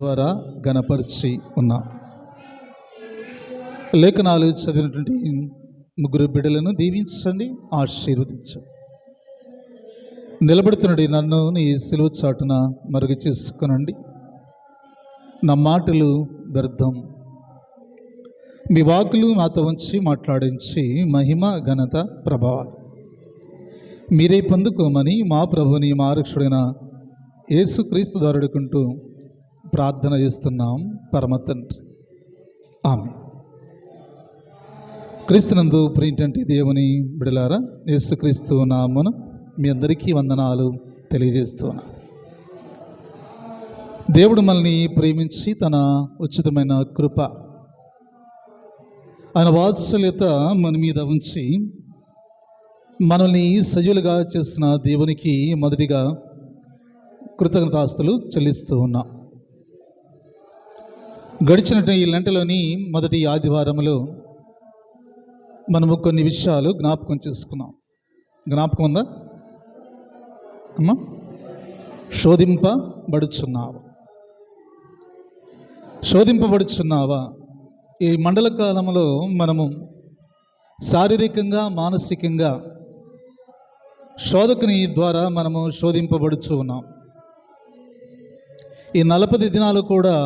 ద్వారా గణపరిచి ఉన్నా లేఖనాలు చదివినటువంటి ముగ్గురు బిడ్డలను దీవించండి, ఆశీర్వదించండి. నిలబడుతున్నది నన్ను నీ సిలువ చాటున మరుగు చేసుకునండి. నా మాటలు వ్యర్థం, మీ వాకులు నాతో ఉంచి మాట్లాడించి మహిమ ఘనత ప్రభావాలు మీరే పొందుకోమని మా ప్రభుని మా రక్షకుడైన యేసుక్రీస్తు ద్వారాడుకుంటూ ప్రార్థన చేస్తున్నాం పరమ తండ్రి, ఆమె. క్రీస్తునందు ప్రియటువంటి దేవుని బిడలారా, యేసుక్రీస్తు నామమున మీ అందరికీ వందనాలు తెలియజేస్తున్నా. దేవుడు మనల్ని ప్రేమించి తన ఉచితమైన కృప, ఆయన వాత్సల్యత మన మీద ఉంచి మనల్ని సజీవులుగా చేసిన దేవునికి మొదటిగా కృతజ్ఞతాస్తులు చెల్లిస్తూ ఉన్నాం. గడిచినటువంటి ఈ లెంటలోని మొదటి ఆదివారంలో మనము కొన్ని విషయాలు జ్ఞాపకం చేసుకున్నాం. జ్ఞాపకం ఉందా అమ్మా? శోధింపబడుచున్నావా? ఈ మండల కాలంలో మనము శారీరకంగా మానసికంగా శోధకుని ద్వారా మనము శోధింపబడుచు ఉన్నాం. ఈ 40 దినాలు కూడా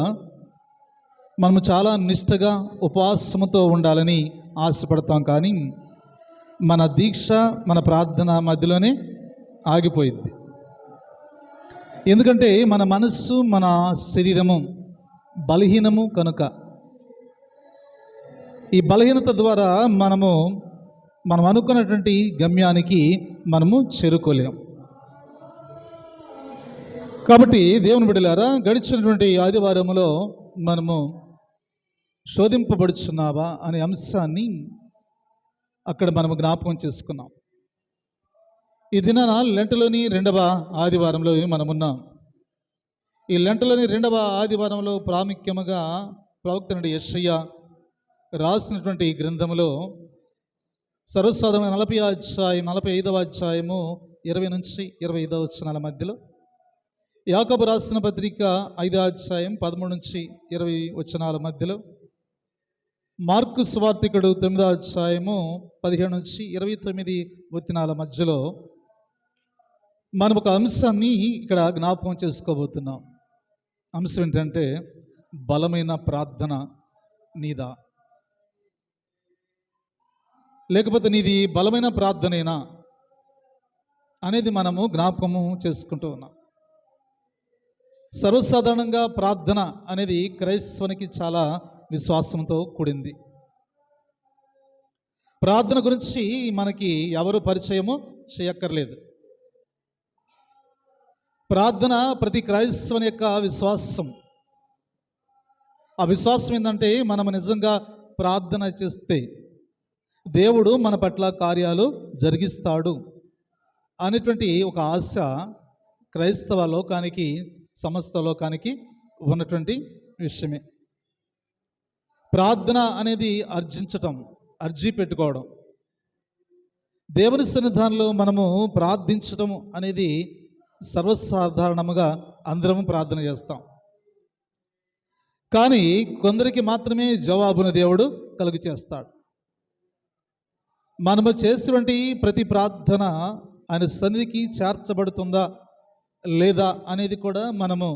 మనము చాలా నిష్ఠగా ఉపవాసముతో ఉండాలని ఆశపడతాం, కానీ మన దీక్ష మన ప్రార్థన మధ్యలోనే ఆగిపోయింది. ఎందుకంటే మన మనస్సు మన శరీరము బలహీనము కనుక ఈ బలహీనత ద్వారా మనం అనుకున్నటువంటి గమ్యానికి మనము చేరుకోలేం. కాబట్టి దేవుని బిడ్డలారా, గడిచినటువంటి ఆదివారంలో మనము శోధింపబడుచున్నావా అనే అంశాన్ని అక్కడ మనము జ్ఞాపకం చేసుకున్నాం. ఈ దినాన లెంటలోని 2వ ఆదివారంలో మనమున్నాం. ఈ లెంటలోని 2వ ఆదివారంలో ప్రాముఖ్యముగా ప్రవక్త యెషయా రాసినటువంటి ఈ గ్రంథంలో సర్వసాధారణ 45వ అధ్యాయము 20 నుంచి 25 వచనాల మధ్యలో, యాకోబు రాసిన పత్రిక 5వ అధ్యాయం 13 నుంచి 20 వచనాల మధ్యలో, మార్కు సువార్తికుడు 9వ అధ్యాయము 15 నుంచి 29 వచనాల మధ్యలో మనం ఒక అంశాన్ని ఇక్కడ జ్ఞాపకం చేసుకోబోతున్నాం. అంశం ఏంటంటే, బలమైన ప్రార్థన నీదా, లేకపోతే నీది బలమైన ప్రార్థనేనా అనేది మనము జ్ఞాపకము చేసుకుంటూ ఉన్నాం. సర్వసాధారణంగా ప్రార్థన అనేది క్రైస్తవునికి చాలా విశ్వాసంతో కూడింది. ప్రార్థన గురించి మనకి ఎవరు పరిచయము చేయక్కర్లేదు. ప్రార్థన ప్రతి క్రైస్తవుని యొక్క విశ్వాసం. ఆ విశ్వాసం ఏంటంటే, మనము నిజంగా ప్రార్థన చేస్తే దేవుడు మన పట్ల కార్యాలు జరిగిస్తాడు అనేటువంటి ఒక ఆశ క్రైస్తవ లోకానికి, సమస్త లోకానికి ఉన్నటువంటి విషయమే. ప్రార్థన అనేది అర్జీ పెట్టుకోవడం. దేవుని సన్నిధానంలో మనము ప్రార్థించడం అనేది సర్వసాధారణముగా అందరము ప్రార్థన చేస్తాం, కానీ కొందరికి మాత్రమే జవాబును దేవుడు కలుగు చేస్తాడు. మనము చేసేటువంటి ప్రతి ప్రార్థన ఆయన సన్నిధికి చేర్చబడుతుందా లేదా అనేది కూడా మనము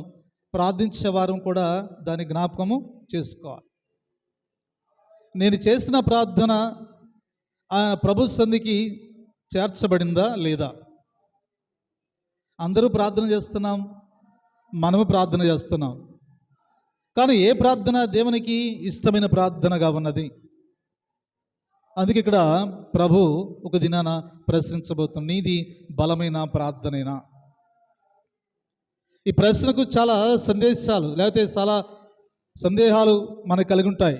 ప్రార్థించే వారం కూడా దాని జ్ఞాపకము చేసుకోవాలి. నేను చేసిన ప్రార్థన ఆయన ప్రభు సన్నిధికి చేర్చబడిందా లేదా? అందరూ ప్రార్థన చేస్తున్నాం, మనము ప్రార్థన చేస్తున్నాం, కానీ ఏ ప్రార్థన దేవునికి ఇష్టమైన ప్రార్థనగా ఉన్నది? అందుకే ఇక్కడ ప్రభు ఒక దినాన ప్రశ్నించబోతుంది, నీది బలమైన ప్రార్థనేనా? ఈ ప్రశ్నకు చాలా సందేశాలు లేకపోతే చాలా సందేహాలు మనకు కలిగి ఉంటాయి.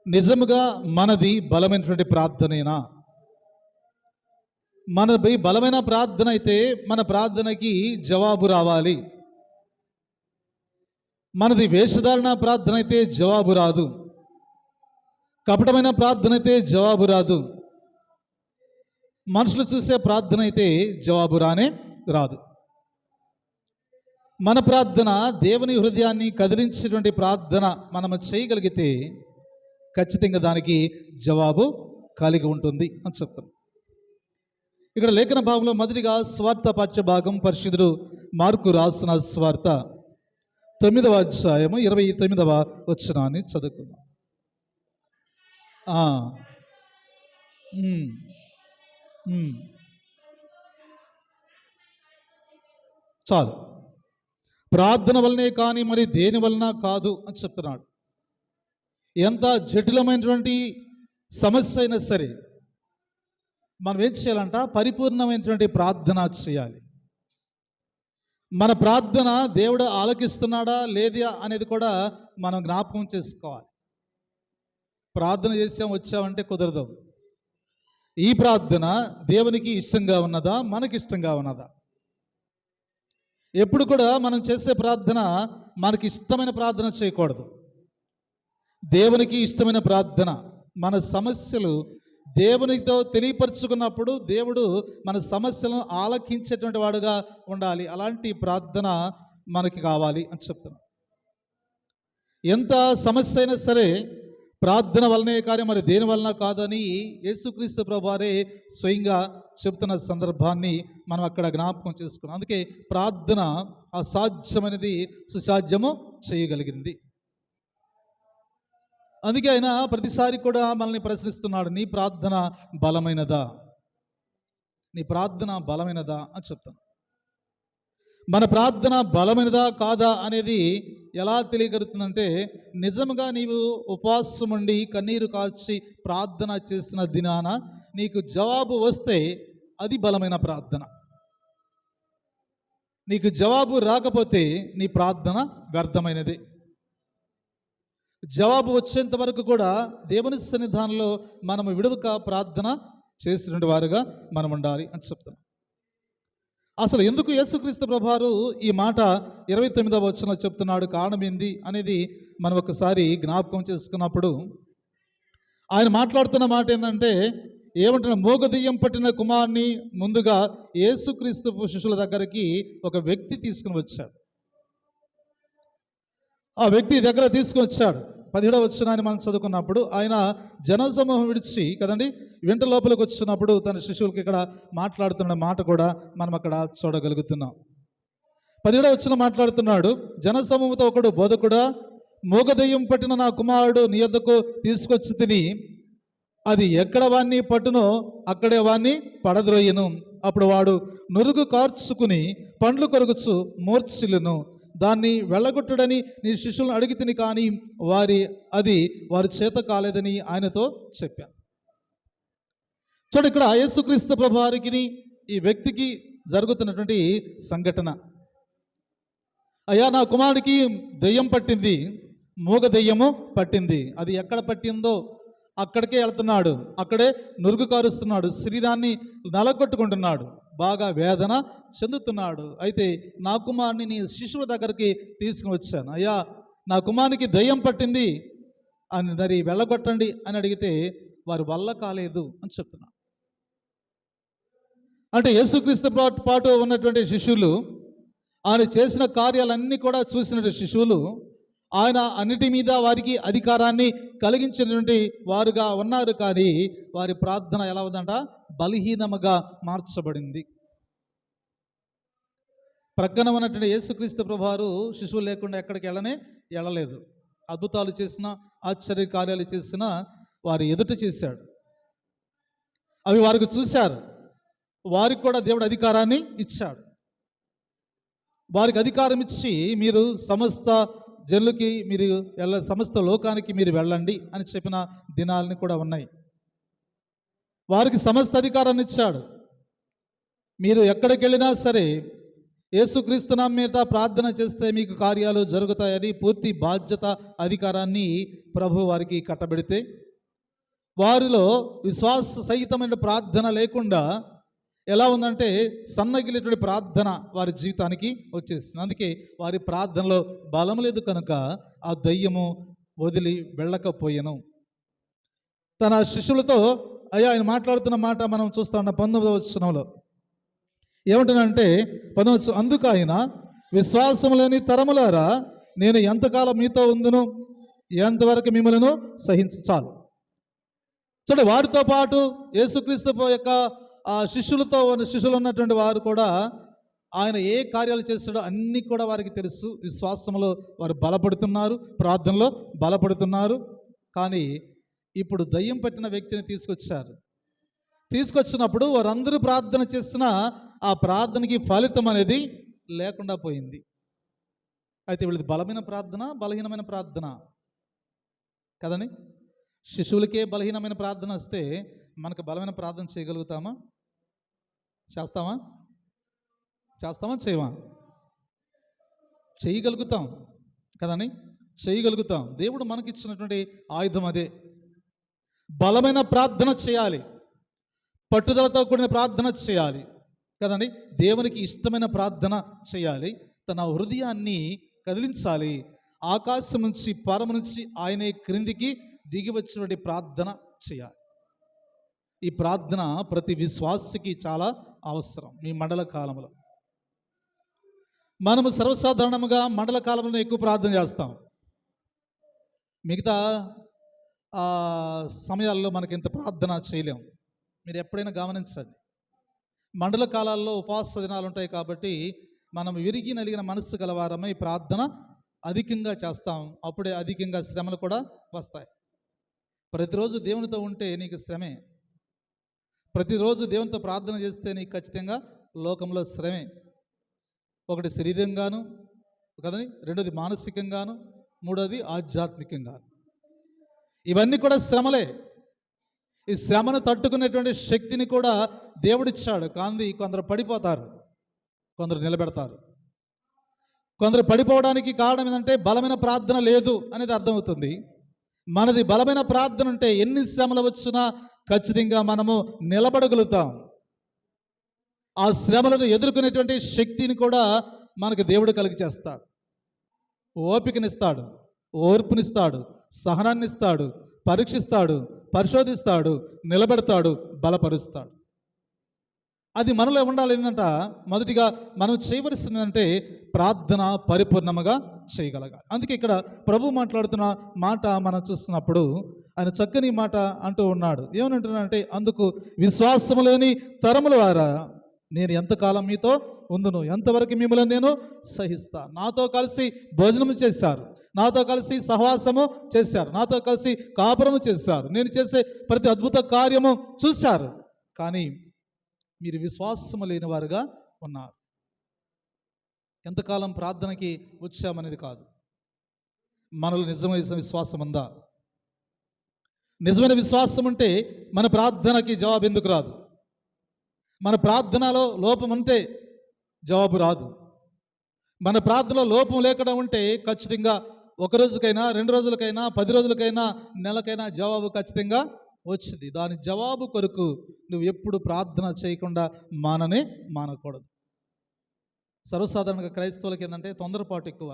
నిజముగా మనది బలమైనటువంటి ప్రార్థనేనా? మనది బలమైన ప్రార్థన అయితే మన ప్రార్థనకి జవాబు రావాలి. మనది వేషధారణ ప్రార్థన అయితే జవాబు రాదు. కపటమైన ప్రార్థన అయితే జవాబు రాదు. మనుషులు చూసే ప్రార్థన అయితే జవాబు రానే రాదు. మన ప్రార్థన దేవుని హృదయాన్ని కదిలించేటువంటి ప్రార్థన మనము చేయగలిగితే ఖచ్చితంగా దానికి జవాబు కలిగి ఉంటుంది అని చెప్తాం. ఇక్కడ లేఖన భాగంలో మొదటిగా స్వార్థ పాఠ్య భాగం పరిశుద్ధుడు మార్కు రాసిన స్వార్థ 9వ అధ్యాయము 29వ వచనాన్ని చదువుకుందాం. చాలు. ప్రార్థన వల్లనే కానీ మరి దేని వలన కాదు అని చెప్తున్నాడు. ఎంత జటిలమైనటువంటి సమస్య అయినా సరే మనం ఏం చేయాలంట? పరిపూర్ణమైనటువంటి ప్రార్థన చేయాలి. మన ప్రార్థన దేవుడు ఆలకిస్తున్నాడా లేదా అనేది కూడా మనం జ్ఞాపకం చేసుకోవాలి. ప్రార్థన చేసాం వచ్చామంటే కుదరదు. ఈ ప్రార్థన దేవునికి ఇష్టంగా ఉన్నదా, మనకి ఇష్టంగా ఉన్నదా? ఎప్పుడు కూడా మనం చేసే ప్రార్థన మనకి ఇష్టమైన ప్రార్థన చేయకూడదు. దేవునికి ఇష్టమైన ప్రార్థన. మన సమస్యలు దేవునితో తెలియపరుచుకున్నప్పుడు దేవుడు మన సమస్యలను ఆలకించేటువంటి వాడుగా ఉండాలి. అలాంటి ప్రార్థన మనకి కావాలి అని చెప్తున్నాను. ఎంత సమస్య అయినా సరే ప్రార్థన వల్లనే కానీ మరి దేని వలన కాదని యేసుక్రీస్తు ప్రభువారే స్వయంగా చెప్తున్న సందర్భాన్ని మనం అక్కడ జ్ఞాపకం చేసుకున్నాం. అందుకే ప్రార్థన అసాధ్యమైనది సుసాధ్యము చేయగలిగింది. అందుకే ఆయన ప్రతిసారి కూడా మనల్ని ప్రశ్నిస్తున్నాడు, నీ ప్రార్థన బలమైనదా, నీ ప్రార్థన బలమైనదా అని చెప్తాను. మన ప్రార్థన బలమైనదా కాదా అనేది ఎలా తెలియగలుగుతుందంటే, నిజంగా నీవు ఉపవాసం ఉండి కన్నీరు కాల్చి ప్రార్థన చేసిన దినాన నీకు జవాబు వస్తే అది బలమైన ప్రార్థన. నీకు జవాబు రాకపోతే నీ ప్రార్థన వ్యర్థమైనది. జవాబు వచ్చేంత వరకు కూడా దేవుని సన్నిధానంలో మనము విడువక ప్రార్థన చేసినటువంటి వారుగా మనం ఉండాలి అని చెప్తాం. అసలు ఎందుకు యేసుక్రీస్తు ప్రభువారు ఈ మాట 29వ వచనంలో చెప్తున్నాడు, కారణం ఏంది అనేది మనం ఒకసారి జ్ఞాపకం చేసుకున్నప్పుడు ఆయన మాట్లాడుతున్న మాట ఏంటంటే, ఏమంటున్న మూగదెయ్యం పట్టిన కుమారుని ముందుగా యేసుక్రీస్తు శిష్యుల దగ్గరికి ఒక వ్యక్తి తీసుకుని వచ్చాడు. ఆ వ్యక్తి దగ్గర తీసుకుని వచ్చాడు. 17వ వచనాన్ని మనం చదువుకున్నప్పుడు ఆయన జనసమూహం విడిచి కదండి వెంట లోపలికి వచ్చినప్పుడు తన శిష్యులకి ఇక్కడ మాట్లాడుతున్న మాట కూడా మనం అక్కడ చూడగలుగుతున్నాం. 17వ వచనం మాట్లాడుతున్నాడు, జనసమూహంతో ఒకడు, బోధకుడా, మూగదెయ్యం పట్టిన నా కుమారుడు నీ యొద్దకు తీసుకొచ్చి తిని అది ఎక్కడ వాణ్ణి పట్టునో అక్కడే వాణ్ణి పడద్రోయను. అప్పుడు వాడు నురుగు కార్చుకుని పండ్లు కొరుకుచు మూర్ఛిల్లును. దాన్ని వెళ్ళగొట్టుడని నీ శిష్యులను అడిగి తిని కానీ వారి చేత కాలేదని ఆయనతో చెప్పాను. చూడు, ఇక్కడ యేసుక్రీస్తు ప్రభువారికి ఈ వ్యక్తికి జరుగుతున్నటువంటి సంఘటన. అయ్యా, నా కుమారుడికి దెయ్యం పట్టింది, మూగ దెయ్యము పట్టింది. అది ఎక్కడ పట్టిందో అక్కడికే వెళ్తున్నాడు, అక్కడే నురుగు కారుస్తున్నాడు, శరీరాన్ని నలగొట్టుకుంటున్నాడు, బాగా వేదన చెందుతున్నాడు. అయితే నా కుమారుని నీ శిష్యుల దగ్గరికి తీసుకుని వచ్చాను. అయ్యా, నా కుమారునికి దయ్యం పట్టింది అని మరి వెళ్ళగొట్టండి అని అడిగితే వారి వల్ల కాలేదు అని చెప్తున్నాడు. అంటే యేసుక్రీస్తు పాటు ఉన్నటువంటి శిష్యులు, ఆయన చేసిన కార్యాలన్నీ కూడా చూసినటువంటి శిష్యులు, ఆయన అన్నిటి మీద వారికి అధికారాన్ని కలిగించినటువంటి వారుగా ఉన్నారు. కానీ వారి ప్రార్థన ఎలా ఉందంట? బలహీనముగా మార్చబడింది. ప్రక్కన ఉన్నటువంటి యేసుక్రీస్తు ప్రభువారు శిశువులు లేకుండా ఎక్కడికి వెళ్ళలేదు. అద్భుతాలు చేసిన, ఆశ్చర్య కార్యాలు చేసిన వారి ఎదుట చేశాడు. అవి వారికి చూశారు. వారికి కూడా దేవుడు అధికారాన్ని ఇచ్చాడు. వారికి అధికారం ఇచ్చి మీరు సమస్త జనులకి మీరు సమస్త లోకానికి మీరు వెళ్ళండి అని చెప్పిన దినాలని కూడా ఉన్నాయి. వారికి సమస్త అధికారాన్ని ఇచ్చాడు. మీరు ఎక్కడికి వెళ్ళినా సరే యేసుక్రీస్తు నామమున మీద ప్రార్థన చేస్తే మీకు కార్యాలు జరుగుతాయని పూర్తి బాధ్యత, అధికారాన్ని ప్రభు వారికి కట్టబెడితే, వారిలో విశ్వాస సహితమైన ప్రార్థన లేకుండా ఎలా ఉందంటే సన్నగిలేటువంటి ప్రార్థన వారి జీవితానికి వచ్చేసింది. అందుకే వారి ప్రార్థనలో బలం లేదు కనుక ఆ దయ్యము వదిలి వెళ్ళకపోయాను. తన శిష్యులతో ఆయన మాట్లాడుతున్న మాట మనం చూస్తా ఉన్నాం 19వ వచనంలో. ఏమంటున్నాడంటే 19వ, అందుకు ఆయన విశ్వాసం లేని తరములారా నేను ఎంతకాలం మీతో ఉందును, ఎంతవరకు మిమ్మలను సహించాలి. చూడండి, వారితో పాటు యేసుక్రీస్తు యొక్క శిష్యులు ఉన్నటువంటి వారు కూడా ఆయన ఏ కార్యాలు చేస్తాడో అన్నీ కూడా వారికి తెలుసు. విశ్వాసంలో వారు బలపడుతున్నారు, ప్రార్థనలో బలపడుతున్నారు. కానీ ఇప్పుడు దయ్యం పట్టిన వ్యక్తిని తీసుకొచ్చినప్పుడు వారందరూ ప్రార్థన చేసిన ఆ ప్రార్థనకి ఫలితం అనేది లేకుండా పోయింది. అయితే వీళ్ళది బలమైన ప్రార్థన, బలహీనమైన ప్రార్థన కదండి. శిశువులకే బలహీనమైన ప్రార్థన వస్తే మనకు బలమైన ప్రార్థన చేయగలుగుతామా? చేస్తామా? చేయమా? చేయగలుగుతాం కదండి, చేయగలుగుతాం. దేవుడు మనకిచ్చినటువంటి ఆయుధం అదే. బలమైన ప్రార్థన చేయాలి, పట్టుదలతో కూడిన ప్రార్థన చేయాలి కదండి. దేవునికి ఇష్టమైన ప్రార్థన చేయాలి, తన హృదయాన్ని కదిలించాలి. ఆకాశం నుంచి, పరము నుంచి ఆయనే క్రిందికి దిగి వచ్చినటువంటి ప్రార్థన చేయాలి. ఈ ప్రార్థన ప్రతి విశ్వాసికి చాలా అవసరం. ఈ మండల కాలంలో మనము సర్వసాధారణంగా మండల కాలంలో ఎక్కువ ప్రార్థన చేస్తాం. మిగతా సమయాల్లో మనకి ఇంత ప్రార్థన చేయలేం. మీరు ఎప్పుడైనా గమనించండి, మండల కాలాల్లో ఉపవాస దినాలు ఉంటాయి కాబట్టి మనం విరిగి నలిగిన మనస్సు గలవారమై ప్రార్థన అధికంగా చేస్తాం. అప్పుడే అధికంగా శ్రమలు కూడా వస్తాయి. ప్రతిరోజు దేవునితో ఉంటే నీకు శ్రమే. ప్రతిరోజు దేవునితో ప్రార్థన చేస్తే నీకు ఖచ్చితంగా లోకంలో శ్రమే. ఒకటి శరీరంగాను కదని, రెండోది మానసికంగాను, మూడోది ఆధ్యాత్మికంగాను. ఇవన్నీ కూడా శ్రమలే. ఈ శ్రమను తట్టుకునేటువంటి శక్తిని కూడా దేవుడిచ్చాడు. కానీ కొందరు పడిపోతారు, కొందరు నిలబెడతారు. కొందరు పడిపోవడానికి కారణం ఏంటంటే బలమైన ప్రార్థన లేదు అనేది అర్థమవుతుంది. మనది బలమైన ప్రార్థన ఉంటే ఎన్ని శ్రమలు వచ్చినా ఖచ్చితంగా మనము నిలబడగలుగుతాం. ఆ శ్రమలను ఎదుర్కొనేటువంటి శక్తిని కూడా మనకు దేవుడు కలిగి చేస్తాడు. ఓపికనిస్తాడు, ఓర్పునిస్తాడు, సహనాన్ని ఇస్తాడు, పరీక్షిస్తాడు, పరిశోధిస్తాడు, నిలబెడతాడు, బలపరుస్తాడు. అది మనలో ఉండాలి. ఏంటంట, మొదటిగా మనం చేయవలసింది అంటే ప్రార్థన పరిపూర్ణముగా చేయగలగాలి. అందుకే ఇక్కడ ప్రభు మాట్లాడుతున్న మాట మనం చూస్తున్నప్పుడు ఆయన చక్కని మాట అంటూ ఉన్నాడు. ఏమనంటున్నాడంటే, అందుకు విశ్వాసము లేని తరముల వారా నేను ఎంతకాలం మీతో ఉందును, ఎంతవరకు మిమ్మల్ని నేను సహిస్తా. నాతో కలిసి భోజనము చేశారు, నాతో కలిసి సహవాసము చేశారు, నాతో కలిసి కాపురము చేశారు, నేను చేసే ప్రతి అద్భుత కార్యము చూశారు. కానీ మీరు విశ్వాసము లేని వారుగా ఉన్నారు. ఎంతకాలం ప్రార్థనకి వచ్చామనేది కాదు, మనలో నిజమైన విశ్వాసం ఉందా? నిజమైన విశ్వాసం ఉంటే మన ప్రార్థనకి జవాబు ఎందుకు రాదు? మన ప్రార్థనలో లోపం ఉంటే జవాబు రాదు. మన ప్రార్థనలో లోపం లేకుండా ఉంటే ఖచ్చితంగా ఒక రోజుకైనా, 2 రోజులకైనా, 10 రోజులకైనా, నెలకైనా జవాబు ఖచ్చితంగా వచ్చింది. దాని జవాబు కొరకు నువ్వు ఎప్పుడు ప్రార్థన చేయకుండా మానకూడదు. సర్వసాధారణంగా క్రైస్తవులకి ఏంటంటే తొందరపాటు ఎక్కువ.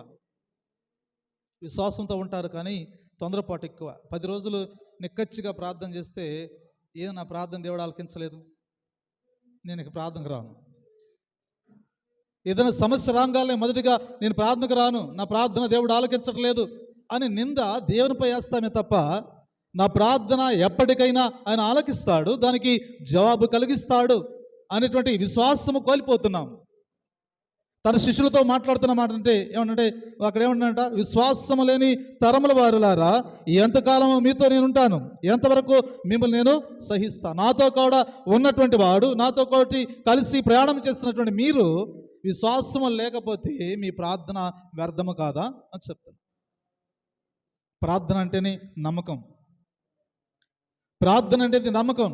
విశ్వాసంతో ఉంటారు కానీ తొందరపాటు ఎక్కువ. 10 రోజులు నిక్కచ్చిగా ప్రార్థన చేస్తే ఏదో నా ప్రార్థన దేవుడు ఆలకించలేదు, నేను ఇక ప్రార్థనకు రాను. ఏదైనా సమస్య రాగానే మొదటిగా నేను ప్రార్థనకు రాను, నా ప్రార్థన దేవుడు ఆలకించట్లేదు అని నింద దేవునిపై వేస్తామే తప్ప, నా ప్రార్థన ఎప్పటికైనా ఆయన ఆలకిస్తాడు, దానికి జవాబు కలిగిస్తాడు అనేటువంటి విశ్వాసము కోల్పోతున్నాం. తన శిష్యులతో మాట్లాడుతున్న మాట అంటే ఏమంటే, అక్కడ ఏమంటాడంట, విశ్వాసము లేని తరముల వారులారా ఎంతకాలము మీతో నేను ఉంటాను, ఎంతవరకు మిమ్మల్ని నేను సహిస్తా. నాతో కూడా ఉన్నటువంటి వాడు, నాతో కోటి కలిసి ప్రయాణం చేస్తున్నటువంటి మీరు విశ్వాసము లేకపోతే మీ ప్రార్థన వ్యర్థము కాదా అని చెప్తాను. ప్రార్థన అంటేనే నమ్మకం. ప్రార్థన అంటే నమ్మకం.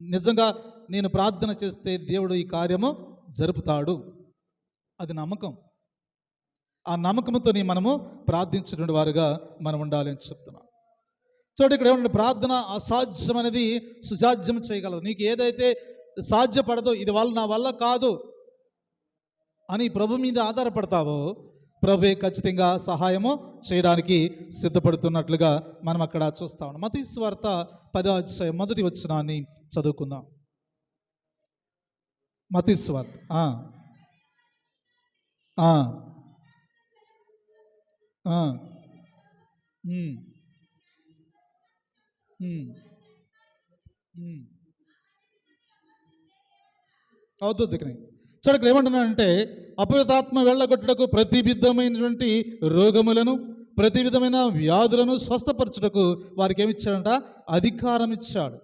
నిజంగా నేను ప్రార్థన చేస్తే దేవుడు ఈ కార్యము జరుపుతాడు, అది నమ్మకం. ఆ నమ్మకంతో మనము ప్రార్థించినటువంటి వారుగా మనం ఉండాలి అని చెప్తున్నాం. చూడండి, ఇక్కడ ఏమంటే ప్రార్థన అసాధ్యం అనేది సుసాధ్యం చేయగలదు. నీకు ఏదైతే సాధ్యపడదో, ఇది నా వల్ల కాదు అని ప్రభు మీద ఆధారపడతావో, ప్రభువే ఖచ్చితంగా సహాయము చేయడానికి సిద్ధపడుతున్నట్లుగా మనం అక్కడ చూస్తా ఉన్నాం. మత్తయి సువార్త 10వ అధ్యాయం 1వ వచనాన్ని చదువుకుందాం. మత్తయి సువార్త ఆ, ఆ, ఉమ్, ఉమ్, ఉమ్. అవుతుంది ఇక్కడ. చూడ ఇక్కడ ఏమంటున్నాడంటే అపవిత్రాత్మ వెళ్ళగొట్టుటకు ప్రతి విధమైనటువంటి రోగములను ప్రతి విధమైన వ్యాధులను స్వస్థపరచుటకు వారికి ఏమిచ్చాడంట? అధికారం ఇచ్చాడు.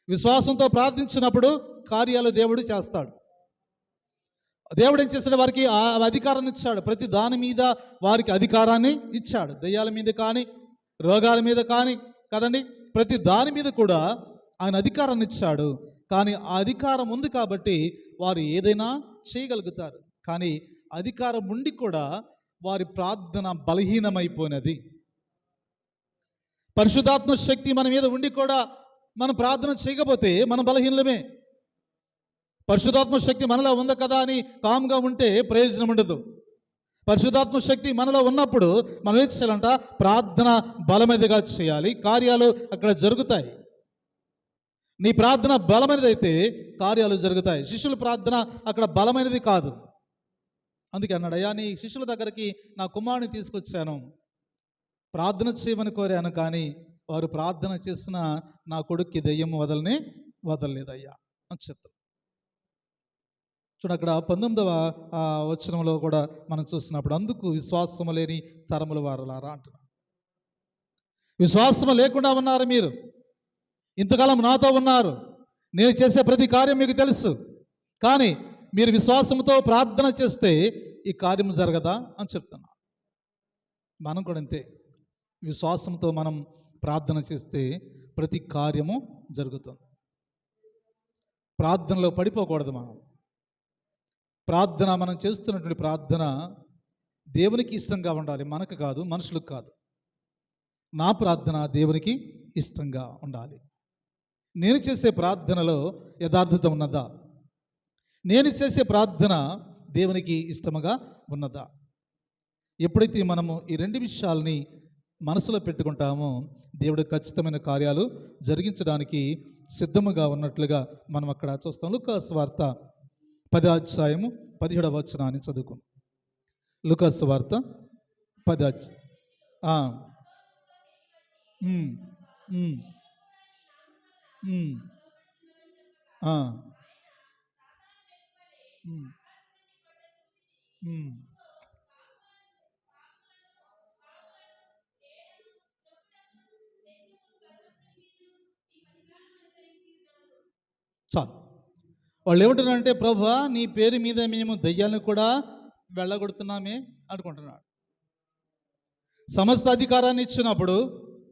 విశ్వాసంతో ప్రార్థించినప్పుడు కార్యాలు దేవుడు చేస్తాడు. దేవుడు ఏం చేశాడు? వారికి ఆ అధికారాన్ని ఇచ్చాడు. ప్రతి దాని మీద వారికి అధికారాన్ని ఇచ్చాడు. దయ్యాల మీద కానీ, రోగాల మీద కానీ, కదండి, ప్రతి దాని మీద కూడా ఆయన అధికారాన్ని ఇచ్చాడు. కానీ ఆ అధికారం ఉంది కాబట్టి వారు ఏదైనా చేయగలుగుతారు. కానీ అధికారం ఉండి కూడా వారి ప్రార్థన బలహీనమైపోయినది. పరిశుద్ధాత్మ శక్తి మన మీద ఉండి కూడా మనం ప్రార్థన చేయకపోతే మనం బలహీనమే. పరిశుద్ధాత్మ శక్తి మనలో ఉంది కదా అని కామ్గా ఉంటే ప్రయోజనం ఉండదు. పరిశుద్ధాత్మ శక్తి మనలో ఉన్నప్పుడు మనం ఏం చేయాలంట? ప్రార్థన బలమైనదిగా చేయాలి, కార్యాలు అక్కడ జరుగుతాయి. నీ ప్రార్థన బలమైనదైతే కార్యాలు జరుగుతాయి. శిష్యుల ప్రార్థన అక్కడ బలమైనది కాదు. అందుకే అన్నాడు, అయ్యా నీ శిష్యుల దగ్గరికి నా కుమారుని తీసుకొచ్చాను, ప్రార్థన చేయమని కోరాను, కానీ వారు ప్రార్థన చేసిన నా కొడుక్కి దెయ్యం వదలలేదయ్యా అని చెప్తాం. చూడ అక్కడ 19వ వచనంలో కూడా మనం చూసినప్పుడు, అందుకు విశ్వాసము లేని తరముల వారులారా అంటున్నాడు. విశ్వాసము లేకుండా ఉన్నారు మీరు, ఇంతకాలం నాతో ఉన్నారు, నేను చేసే ప్రతి కార్యం మీకు తెలుసు, కానీ మీరు విశ్వాసంతో ప్రార్థన చేస్తే ఈ కార్యం జరగదా అని చెప్తున్నా. మనం కూడా అంతే, విశ్వాసంతో మనం ప్రార్థన చేస్తే ప్రతి కార్యము జరుగుతుంది. ప్రార్థనలో పడిపోకూడదు. మనం చేస్తున్నటువంటి ప్రార్థన దేవునికి ఇష్టంగా ఉండాలి, మనకు కాదు, మనుషులకు కాదు. నా ప్రార్థన దేవునికి ఇష్టంగా ఉండాలి. నేను చేసే ప్రార్థనలో యథార్థత ఉన్నదా? నేను చేసే ప్రార్థన దేవునికి ఇష్టముగా ఉన్నదా? ఎప్పుడైతే మనము ఈ రెండు విషయాల్ని మనసులో పెట్టుకుంటామో దేవుడు ఖచ్చితమైన కార్యాలు జరిగించడానికి సిద్ధముగా ఉన్నట్లుగా మనం అక్కడ చూస్తాం. లూకాసు వార్త 10వ అధ్యాయము 17వ వచనాన్ని చదువుకుందాం. లూకాసు వార్త 10 చాలు. వాళ్ళు ఏమంటున్నారంటే, ప్రభువా నీ పేరు మీద మేము దయ్యాలను కూడా వెళ్ళగొడుతున్నామే అనుకుంటున్నాడు. సమస్త అధికారాన్ని ఇచ్చినప్పుడు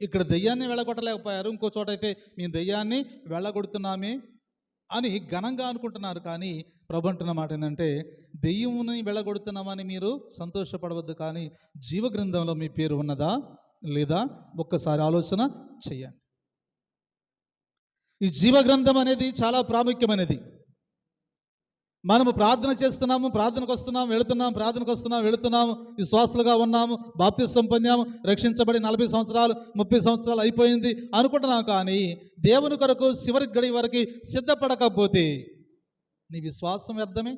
ఇక్కడ దయ్యాన్ని వెళ్ళగొట్టలేకపోయారు, ఇంకో చోట అయితే మేము దయ్యాన్ని వెళ్ళగొడుతున్నామే అని ఘనంగా అనుకుంటున్నారు. కానీ ప్రభు అంటున్న మాట ఏంటంటే, దెయ్యముని వెళ్ళగొడుతున్నామని మీరు సంతోషపడవద్దు, కానీ జీవ గ్రంథంలో మీ పేరు ఉన్నదా లేదా ఒక్కసారి ఆలోచన చెయ్యండి. ఈ జీవ గ్రంథం అనేది చాలా ప్రాముఖ్యమైనది. మనము ప్రార్థన చేస్తున్నాము, ప్రార్థనకు వస్తున్నాము, వెళుతున్నాము, ప్రార్థనకు వస్తున్నాము, వెళుతున్నాము, విశ్వాసులుగా ఉన్నాము, బాప్తిస్వం పొందాము, రక్షించబడి 40 సంవత్సరాలు 30 సంవత్సరాలు అయిపోయింది అనుకుంటున్నాం. కానీ దేవుని కొరకు చివరి గడి వరకు సిద్ధపడకపోతే నీ విశ్వాసం వ్యర్థమే,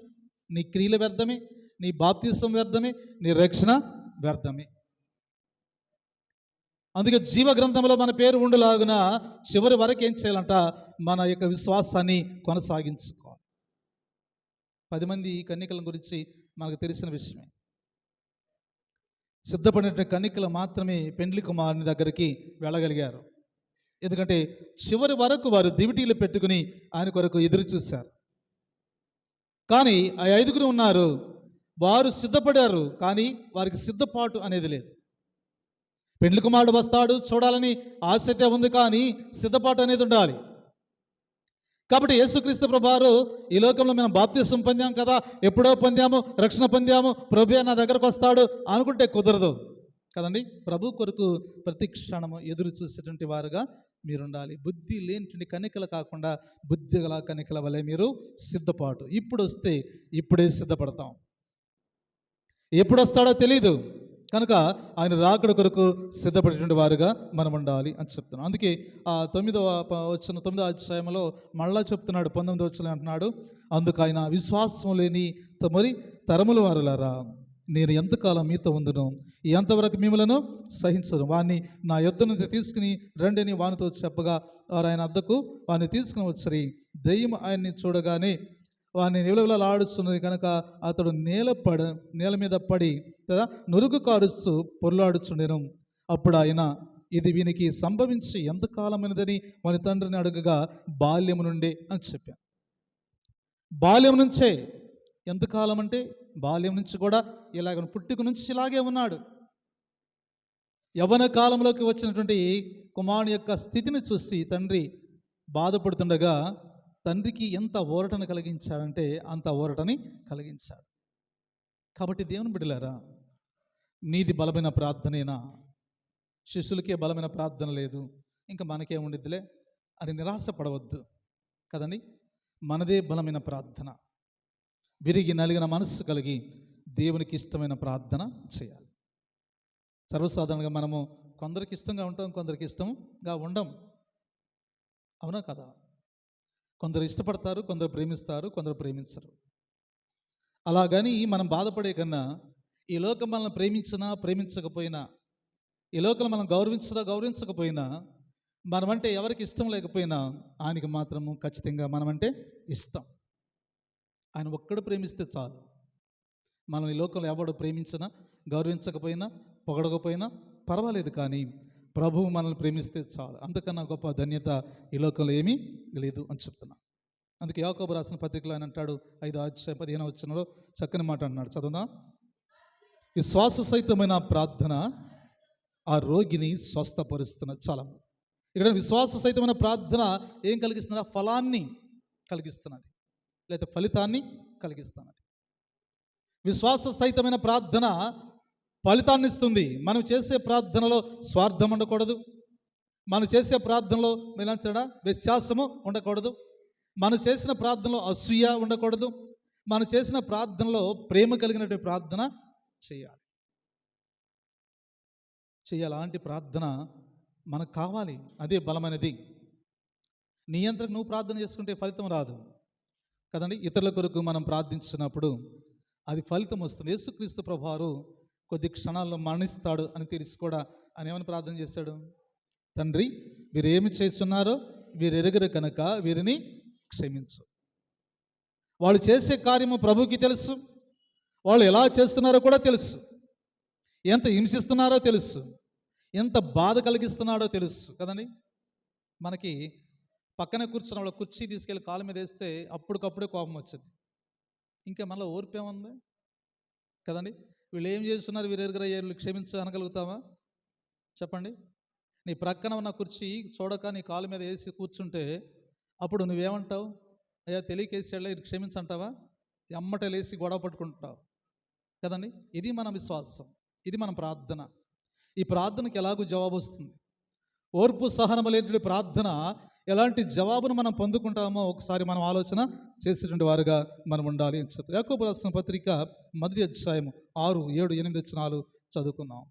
నీ క్రియలు వ్యర్థమే, నీ బాప్తిస్వం వ్యర్థమే, నీ రక్షణ వ్యర్థమే. అందుకే జీవ గ్రంథంలో మన పేరు ఉండులాగున చివరి వరకు ఏం చేయాలంట? మన యొక్క విశ్వాసాన్ని కొనసాగించుకోవాలి. 10 మంది కన్యకల గురించి మనకు తెలిసిన విషయమే. సిద్ధపడిన కన్యకలు మాత్రమే పెండ్లి కుమారుని దగ్గరికి వెళ్ళగలిగారు. ఎందుకంటే చివరి వరకు వారు దివిటీలు పెట్టుకుని ఆయన కొరకు ఎదురు చూశారు. కానీ ఆ 5గురు ఉన్నారు, వారు సిద్ధపడారు, కానీ వారికి సిద్ధపాటు అనేది లేదు. పెండ్లి కుమారుడు వస్తాడు చూడాలని ఆశ అయితే ఉంది, కానీ సిద్ధపాటు అనేది ఉండాలి. కాబట్టి యేసుక్రీస్తు ప్రభువారు ఈ లోకంలో మనం బాప్తిస్వం పొందాం కదా, ఎప్పుడో పొందాము, రక్షణ పొందాము, ప్రభువే నా దగ్గరకు వస్తాడు అనుకుంటే కుదరదు కదండి. ప్రభు కొరకు ప్రతి క్షణము ఎదురు చూసేటువంటి వారుగా మీరుండాలి. బుద్ధి లేనిటువంటి కన్యకలు కాకుండా బుద్ధి గల కన్యకల వలె మీరు సిద్ధపాటు. ఇప్పుడు వస్తే ఇప్పుడే సిద్ధపడతాం. ఎప్పుడు వస్తాడో తెలీదు, కనుక ఆయన రాకడ కొరకు సిద్ధపడేటువంటి వారుగా మనం ఉండాలి అని చెప్తున్నాం. అందుకే ఆ 9వ అధ్యాయంలో మళ్ళా చెప్తున్నాడు, 19వ వచనం అంటున్నాడు, అందుకు ఆయన విశ్వాసం లేని మరి తరముల వారులారా, నేను ఎంతకాలం మీతో ఉందును, ఎంతవరకు మిమ్మలను సహించను, వాడిని నా యొద్ద నుండి తీసుకుని రండి అని వానితో చెప్పగా వారు ఆయన వద్దకు వాడిని తీసుకుని వచ్చి దెయ్యం ఆయన్ని చూడగానే వాడిని నిలవలాడుచున్నది కనుక అతడు నేల మీద పడి కదా నురుగు కారుస్తూ పొర్లాడుచుండెను. అప్పుడు ఆయన ఇది వీనికి సంభవించి ఎంతకాలమైనదని వాని తండ్రిని అడగగా బాల్యం నుండే అని చెప్పాను. బాల్యం నుంచే, ఎంతకాలం అంటే బాల్యం నుంచి కూడా ఇలాగ పుట్టుక నుంచి ఇలాగే ఉన్నాడు. యవ్వన కాలంలోకి వచ్చినటువంటి కుమారుని యొక్క స్థితిని చూసి తండ్రి బాధపడుతుండగా తండ్రికి ఎంత ఊరటను కలిగించాడంటే అంత ఊరటని కలిగించాడు. కాబట్టి దేవుని బిడ్డలారా, నీది బలమైన ప్రార్థనేనా? శిష్యులకే బలమైన ప్రార్థన లేదు, ఇంకా మనకేముండిద్దిలే అని నిరాశపడవద్దు కదండి. మనదే బలమైన ప్రార్థన. విరిగి నలిగిన మనస్సు కలిగి దేవునికి ఇష్టమైన ప్రార్థన చేయాలి. సర్వసాధారణంగా మనము కొందరికి ఇష్టంగా ఉంటాం, కొందరికి ఇష్టంగా ఉండం. అవునా కదా? కొందరు ఇష్టపడతారు, కొందరు ప్రేమిస్తారు, కొందరు ప్రేమించరు. అలాగని మనం బాధపడే కన్నా ఈ లోకం మనల్ని ప్రేమించినా ప్రేమించకపోయినా, ఈ లోకం మనం గౌరవించకపోయినా, మనమంటే ఎవరికి ఇష్టం లేకపోయినా ఆయనకి మాత్రము ఖచ్చితంగా మనమంటే ఇష్టం. ఆయన ఒక్కడు ప్రేమిస్తే చాలు. మనం ఈ లోకంలో ఎవడు ప్రేమించినా గౌరవించకపోయినా పొగడకపోయినా పర్వాలేదు, కానీ ప్రభువు మనల్ని ప్రేమిస్తే చాలు. అంతకన్నా గొప్ప ధన్యత ఈ లోకంలో ఏమీ లేదు అని చెప్తున్నా. అందుకే యాకోబు రాసిన పత్రికలో ఆయన అంటాడు, 5:15 వచనంలో చక్కని మాట అన్నాడు, చదువునా. విశ్వాస సహితమైన ప్రార్థన ఆ రోగిని స్వస్థపరుస్తున్నది. చాలా ఇక్కడ విశ్వాస సహితమైన ప్రార్థన ఏం కలిగిస్తున్నది? ఫలాన్ని కలిగిస్తున్నది, లేదా ఫలితాన్ని కలిగిస్తున్నది. విశ్వాస సహితమైన ప్రార్థన ఫలితాన్ని ఇస్తుంది. మనం చేసే ప్రార్థనలో స్వార్థం ఉండకూడదు. మనం చేసే ప్రార్థనలో మీలాంచడా వ్యత్యాసము ఉండకూడదు. మనం చేసిన ప్రార్థనలో అసూయ ఉండకూడదు. మనం చేసిన ప్రార్థనలో ప్రేమ కలిగినటువంటి ప్రార్థన చేయాలి. అలాంటి ప్రార్థన మనకు కావాలి. అదే బలమైనది. నీ అంతకు నువ్వు ప్రార్థన చేసుకుంటే ఫలితం రాదు కదండి. ఇతరుల కొరకు మనం ప్రార్థించినప్పుడు అది ఫలితం వస్తుంది. యేసుక్రీస్తు ప్రభువారు కొద్ది క్షణాల్లో మరణిస్తాడు అని తెలిసి కూడా ఆయన ఏమని ప్రార్థన చేశాడు? తండ్రి, వీరు ఏమి చేస్తున్నారో వీరు ఎరుగరు కనుక వీరిని క్షమించు. వాళ్ళు చేసే కార్యము ప్రభువుకి తెలుసు. వాళ్ళు ఎలా చేస్తున్నారో కూడా తెలుసు. ఎంత హింసిస్తున్నారో తెలుసు. ఎంత బాధ కలిగిస్తున్నాడో తెలుసు కదండి. మనకి పక్కన కూర్చున్న వాళ్ళ కుర్చీ తీసుకెళ్ళి కాలు మీద వేస్తే అప్పటికప్పుడే కోపం వచ్చింది. ఇంకా మళ్ళీ ఓర్పేముంది కదండి. వీళ్ళు ఏం చేస్తున్నారు, వీరు ఎరుగురయ్యారు, వీళ్ళు క్షమించు అనగలుగుతావా? చెప్పండి. నీ ప్రక్కన ఉన్న కుర్చీ చూడక నీ కాలు మీద వేసి కూర్చుంటే అప్పుడు నువ్వేమంటావు? అయ్యా తెలియకేసాడులే, ఇది క్షమించంటావా? ఎమ్మట లేసి గొడవ పట్టుకుంటావు కదండి. ఇది మన విశ్వాసం, ఇది మన ప్రార్థన. ఈ ప్రార్థనకి ఎలాగూ జవాబు వస్తుంది. ఓర్పు సహనము లేని ప్రార్థన ఎలాంటి జవాబును మనం పొందుకుంటామో ఒకసారి మనం ఆలోచన చేసేటువంటి వారుగా మనం ఉండాలి అని చెప్తారు. యాకోబు రాసిన పత్రిక 1వ అధ్యాయము 6, 7, 8 వచనాలు చదువుకుందాం.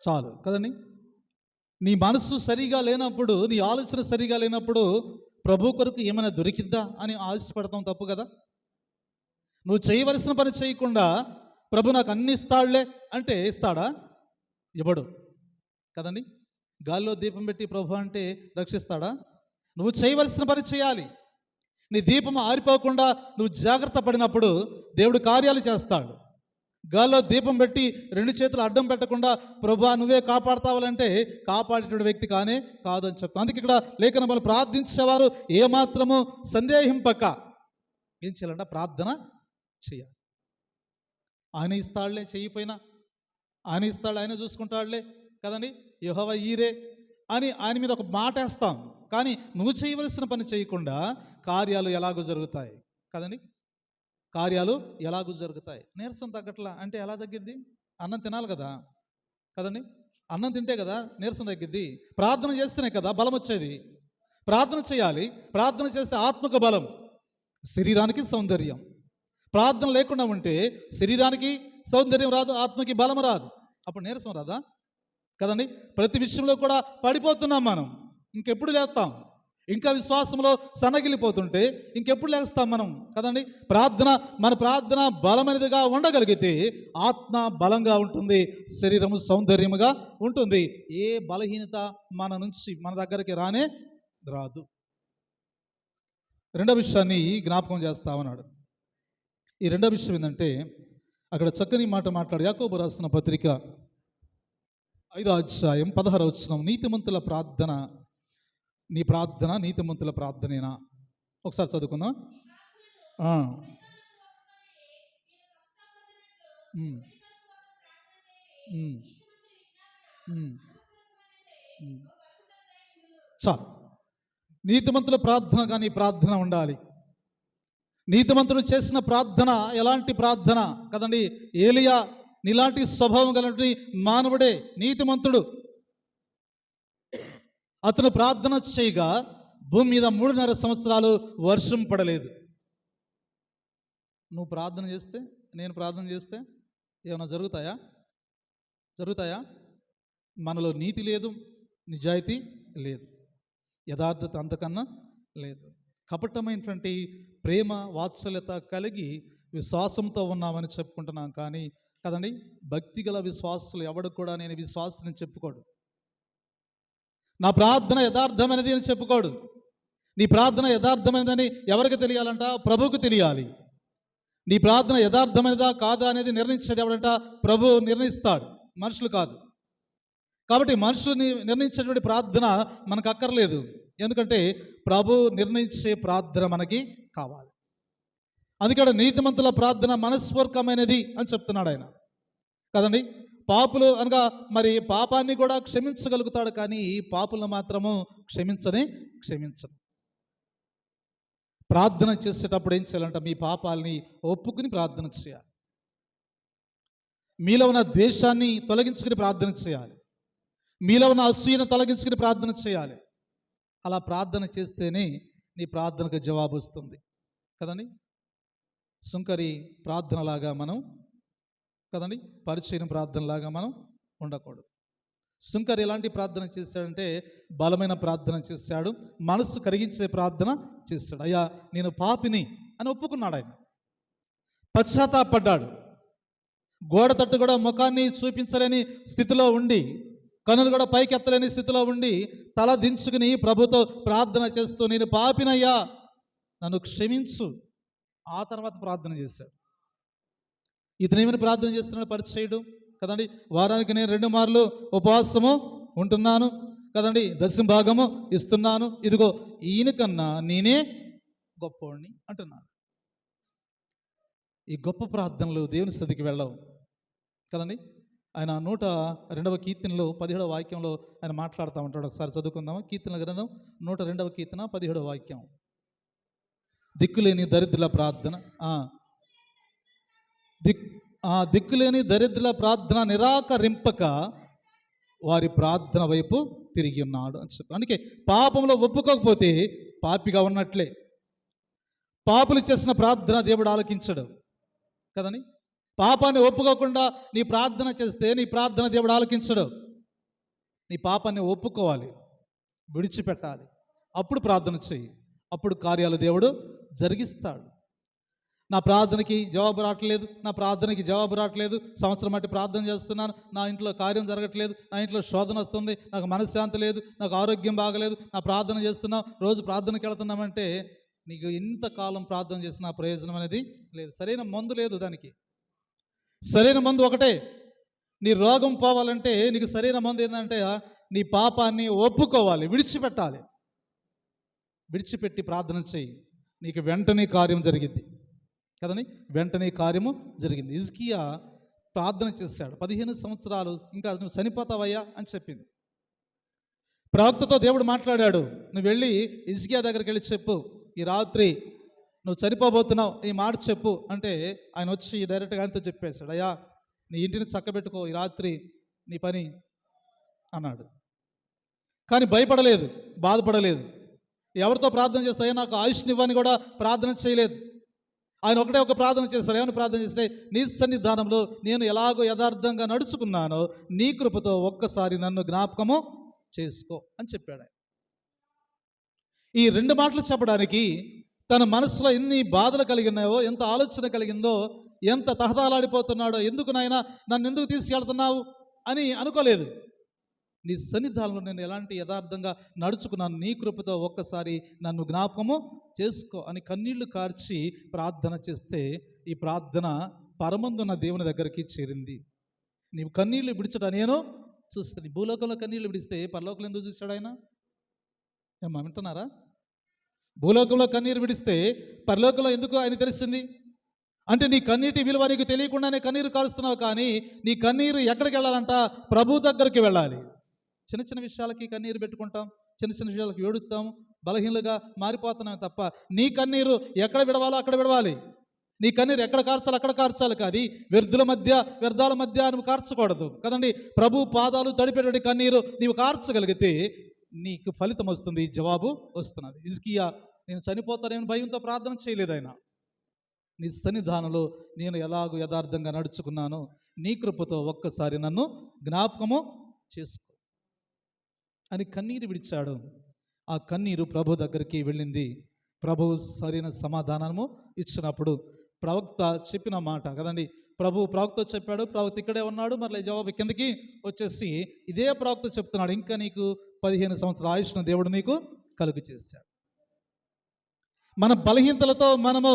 చాలు కదండి. నీ మనస్సు సరిగా లేనప్పుడు, నీ ఆలోచన సరిగా లేనప్పుడు ప్రభు కొరకు ఏమైనా దొరికిద్దా అని ఆశపడతాం, తప్పు కదా. నువ్వు చేయవలసిన పని చేయకుండా ప్రభు నాకు అన్ని ఇస్తాడులే అంటే ఇస్తాడా? ఇవ్వడు కదండి. గాల్లో దీపం పెట్టి ప్రభు అంటే రక్షిస్తాడా? నువ్వు చేయవలసిన పని చేయాలి. నీ దీపం ఆరిపోకుండా నువ్వు జాగ్రత్త పడినప్పుడు దేవుడు కార్యాలు చేస్తాడు. గాల్లో దీపం పెట్టి 2 చేతులు అడ్డం పెట్టకుండా ప్రభువా నువ్వే కాపాడుతావాలంటే కాపాడేటువంటి వ్యక్తి కానే కాదు అని చెప్తాను. అందుకే ఇక్కడ లేఖన వాళ్ళు ప్రార్థించేవారు ఏమాత్రము సందేహింపక ఏం చేయాలంట? ప్రార్థన చేయాలి. ఆయన ఇస్తాడులే, చెయ్యిపోయినా ఆయన ఇస్తాడు, ఆయన చూసుకుంటాడులే కదండి. యెహోవా ఈరే అని ఆయన మీద ఒక మాట వేస్తాం, కానీ నువ్వు చేయవలసిన పని చేయకుండా కార్యాలు ఎలాగో జరుగుతాయి కదండి. కార్యాలు ఎలాగూ జరుగుతాయి. నీరసం తగ్గట్లా అంటే ఎలా తగ్గిద్ది? అన్నం తినాలి కదా, కదండి. అన్నం తింటే కదా నీరసం తగ్గిద్ది. ప్రార్థన చేస్తేనే కదా బలం వచ్చేది. ప్రార్థన చేయాలి. ప్రార్థన చేస్తే ఆత్మకు బలం, శరీరానికి సౌందర్యం. ప్రార్థన లేకుండా ఉంటే శరీరానికి సౌందర్యం రాదు, ఆత్మకి బలం రాదు. అప్పుడు నీరసం రాదా? కదండి. ప్రతి విషయంలో కూడా పడిపోతున్నాం మనం. ఇంకెప్పుడు లేస్తాం? ఇంకా విశ్వాసంలో సన్నగిలిపోతుంటే ఇంకెప్పుడు లేస్తాం మనం? కదండి. మన ప్రార్థన బలమైనదిగా ఉండగలిగితే ఆత్మ బలంగా ఉంటుంది, శరీరము సౌందర్యముగా ఉంటుంది. ఏ బలహీనత మన దగ్గరికి రాదు. రెండో విషయాన్ని జ్ఞాపకం చేస్తా ఉన్నాడు. ఈ రెండో విషయం ఏంటంటే, అక్కడ చక్కని మాట మాట్లాడు. యాకోబు రాసిన పత్రిక 5వ అధ్యాయం 16వ వచనం, నీతిమంతుల ప్రార్థన, నీ ప్రార్థన నీతిమంతుల ప్రార్థనేనా? ఒకసారి చదువుకుందాం. చాలు. నీతిమంతుల ప్రార్థన కానీ ప్రార్థన ఉండాలి. నీతిమంతుడు చేసిన ప్రార్థన ఎలాంటి ప్రార్థన కదండి. ఏలియా నీలాంటి స్వభావం కలిగిన మానవుడే, నీతిమంతుడు. అతను ప్రార్థన చేయగా భూమి మీద 3.5 సంవత్సరాలు వర్షం పడలేదు. నువ్వు ప్రార్థన చేస్తే, నేను ప్రార్థన చేస్తే ఏమైనా జరుగుతాయా? మనలో నీతి లేదు, నిజాయితీ లేదు, యథార్థత అంతకన్నా లేదు. కపటమైనటువంటి ప్రేమ వాత్సల్యత కలిగి విశ్వాసంతో ఉన్నామని చెప్పుకుంటున్నాం. కానీ కదండి, భక్తి గల విశ్వాసులు ఎవడు కూడా నేను విశ్వాసని చెప్పుకోడు. నా ప్రార్థన యథార్థమైనది అని చెప్పుకోడు. నీ ప్రార్థన యథార్థమైనదని ఎవరికి తెలియాలంట? ప్రభువుకు తెలియాలి. నీ ప్రార్థన యథార్థమైనదా కాదా అనేది నిర్ణయించేది ఎవడంట? ప్రభువు నిర్ణయిస్తాడు, మనుషులు కాదు. కాబట్టి మనుషుల్ని నిర్ణయించేటువంటి ప్రార్థన మనకు అక్కర్లేదు. ఎందుకంటే ప్రభు నిర్ణయించే ప్రార్థన మనకి కావాలి. అందుకే నీతిమంతుల ప్రార్థన మనస్పూర్వకమైనది అని చెప్తున్నాడు ఆయన, కదండి. పాపులు అనగా మరి పాపాన్ని కూడా క్షమించగలుగుతాడు, కానీ పాపులను మాత్రము క్షమించను. ప్రార్థన చేసేటప్పుడు ఏం చేయాలంట? మీ పాపాలని ఒప్పుకుని ప్రార్థన చేయాలి. మీలో ఉన్న ద్వేషాన్ని తొలగించుకుని ప్రార్థన చేయాలి. మీలో ఉన్న అసూయను తొలగించుకుని ప్రార్థన చేయాలి. అలా ప్రార్థన చేస్తేనే నీ ప్రార్థనకు జవాబు వస్తుంది, కదండి. సుంకరి ప్రార్థనలాగా మనం, కదండి, పరిచయం ప్రార్థనలాగా మనం ఉండకూడదు. సుంకరి ఎలాంటి ప్రార్థన చేశాడంటే బలమైన ప్రార్థన చేశాడు, మనసు కరిగించే ప్రార్థన చేశాడు. అయ్యా నేను పాపిని అని ఒప్పుకున్నాడు. ఆయన పశ్చాత్తాపడ్డాడు. గోడ తట్టు కూడా ముఖాన్ని చూపించలేని స్థితిలో ఉండి, కనులు కూడా పైకి ఎత్తలేని స్థితిలో ఉండి, తల దించుకుని ప్రభుతో ప్రార్థన చేస్తూ నేను పాపినయ్యా నన్ను క్షమించు. ఆ తర్వాత ప్రార్థన చేశాడు. ఇతనేమని ప్రార్థన చేస్తున్నాడు? పరిచయుడు కదండి. వారానికి నేను 2 మార్లు ఉపవాసము ఉంటున్నాను కదండి, 10వ భాగము ఇస్తున్నాను, ఇదిగో ఈయనకన్నా నేనే గొప్పవాడిని అంటున్నాడు. ఈ గొప్ప ప్రార్థనలు దేవుని సన్నిధికి వెళ్ళవు, కదండి. ఆయన 102వ కీర్తనలో 17వ వాక్యంలో ఆయన మాట్లాడుతూ ఉంటాడు. ఒకసారి చదువుకుందామా? కీర్తనల గ్రంథం 102వ కీర్తన 17వ వాక్యం. దిక్కులేని దరిద్రుల ప్రార్థన, దిక్కులేని దరిద్రుల ప్రార్థన నిరాకరింపక వారి ప్రార్థన వైపు తిరిగి ఉన్నాడు అని చెప్తాను. అందుకే పాపంలో ఒప్పుకోకపోతే పాపిగా ఉన్నట్లే. పాపులు చేసిన ప్రార్థన దేవుడు ఆలకించడు, కదని. పాపాన్ని ఒప్పుకోకుండా నీ ప్రార్థన చేస్తే నీ ప్రార్థన దేవుడు ఆలకించడు. నీ పాపాన్ని ఒప్పుకోవాలి, విడిచిపెట్టాలి, అప్పుడు ప్రార్థన చెయ్యి, అప్పుడు కార్యాలు దేవుడు జరిగిస్తాడు. నా ప్రార్థనకి జవాబు రావట్లేదు, సంవత్సరం బట్టి ప్రార్థన చేస్తున్నాను, నా ఇంట్లో కార్యం జరగట్లేదు, నా ఇంట్లో శోధన వస్తుంది, నాకు మనశ్శాంతి లేదు, నాకు ఆరోగ్యం బాగలేదు, నా ప్రార్థన చేస్తున్నావు, రోజు ప్రార్థనకి వెళ్తున్నామంటే నీకు ఇంతకాలం ప్రార్థన చేసిన ప్రయోజనం అనేది లేదు. సరైన మందు లేదు దానికి. సరైన మందు ఒకటే. నీ రోగం పోవాలంటే నీకు సరైన మందు ఏంటంటే నీ పాపాన్ని ఒప్పుకోవాలి, విడిచిపెట్టి ప్రార్థన చేయి, నీకు వెంటనే కార్యం జరిగింది, కదని. వెంటనే కార్యము జరిగింది. హిజ్కియా ప్రార్థన చేశాడు. 15 సంవత్సరాలు ఇంకా నువ్వు చనిపోతావయ్యా అని చెప్పింది. ప్రవక్తతో దేవుడు మాట్లాడాడు, నువ్వు వెళ్ళి హిజ్కియా దగ్గరికి వెళ్ళి చెప్పు, ఈ రాత్రి నువ్వు చనిపోబోతున్నావు, ఈ మాట చెప్పు అంటే ఆయన వచ్చి డైరెక్ట్గా ఆయనతో చెప్పేశాడు, అయ్యా నీ ఇంటిని చక్కబెట్టుకో, ఈ రాత్రి నీ పని అన్నాడు. కానీ భయపడలేదు, బాధపడలేదు. ఎవరితో ప్రార్థన చేస్తాయో నాకు ఆయుష్నివ్వని కూడా ప్రార్థన చేయలేదు. ఆయన ఒకటే ఒక ప్రార్థన చేస్తాడు. ఏమని ప్రార్థన చేస్తే, నీ సన్నిధానంలో నేను ఎలాగో యథార్థంగా నడుచుకున్నానో నీ కృపతో ఒక్కసారి నన్ను జ్ఞాపకము చేసుకో అని చెప్పాడు. ఈ రెండు మాటలు చెప్పడానికి తన మనసులో ఎన్ని బాధలు కలిగినాయో, ఎంత ఆలోచన కలిగిందో, ఎంత తహతలాడిపోతున్నాడో, ఎందుకు నాయన నన్ను ఎందుకు తీసుకెళ్తున్నావు అని అనుకోలేదు. నీ సన్నిధానంలో నేను ఎలాంటి యథార్థంగా నడుచుకున్నాను, నీ కృపతో ఒక్కసారి నన్ను జ్ఞాపకము చేసుకో అని కన్నీళ్లు కార్చి ప్రార్థన చేస్తే ఈ ప్రార్థన పరమందున్న దేవుని దగ్గరికి చేరింది. నీవు కన్నీళ్లు విడిచట నేను చూస్తాను. భూలోకంలో కన్నీళ్లు విడిస్తే పరలోకంలో ఎందుకు చూశాడు ఆయన? ఏమా వింటున్నారా? భూలోకంలో కన్నీరు విడిస్తే పరలోకంలో ఎందుకు ఆయన తెలిసింది అంటే, నీ కన్నీటి విలువ నీకు తెలియకుండానే కన్నీరు కాలుస్తున్నావు, కానీ నీ కన్నీరు ఎక్కడికి వెళ్ళాలంట? ప్రభు దగ్గరికి వెళ్ళాలి. చిన్న చిన్న విషయాలకి కన్నీరు పెట్టుకుంటాం, చిన్న చిన్న విషయాలకు ఏడుస్తాం, బలహీనలుగా మారిపోతున్నాం తప్ప నీ కన్నీరు ఎక్కడ విడవాలో అక్కడ విడవాలి. నీ కన్నీరు ఎక్కడ కార్చాలి అక్కడ కార్చాలి, కానీ వ్యర్థాల మధ్య నువ్వు కార్చకూడదు కదండి. ప్రభు పాదాలు తడిపేటువంటి కన్నీరు నీవు కార్చగలిగితే నీకు ఫలితం వస్తుంది, జవాబు వస్తున్నది. హిజ్కియా నేను చనిపోతానేమో భయంతో ప్రార్థన చేయలేదు. ఆయన నీ సన్నిధానంలో నేను ఎలాగో యథార్థంగా నడుచుకున్నాను, నీ కృపతో ఒక్కసారి నన్ను జ్ఞాపకము చేసుకో అని కన్నీరు విడిచాడు. ఆ కన్నీరు ప్రభు దగ్గరికి వెళ్ళింది. ప్రభు సరైన సమాధానము ఇచ్చినప్పుడు ప్రవక్త చెప్పిన మాట కదండి. ప్రవక్త చెప్పాడు, ప్రవక్త ఇక్కడే ఉన్నాడు. మరలా జవాబు కిందకి వచ్చేసి ఇదే ప్రవక్త చెప్తున్నాడు, ఇంకా నీకు 15 సంవత్సరాల ఆయుష్ను దేవుడు నీకు కలుగు చేశాడు. మన బలహీనతలతో మనము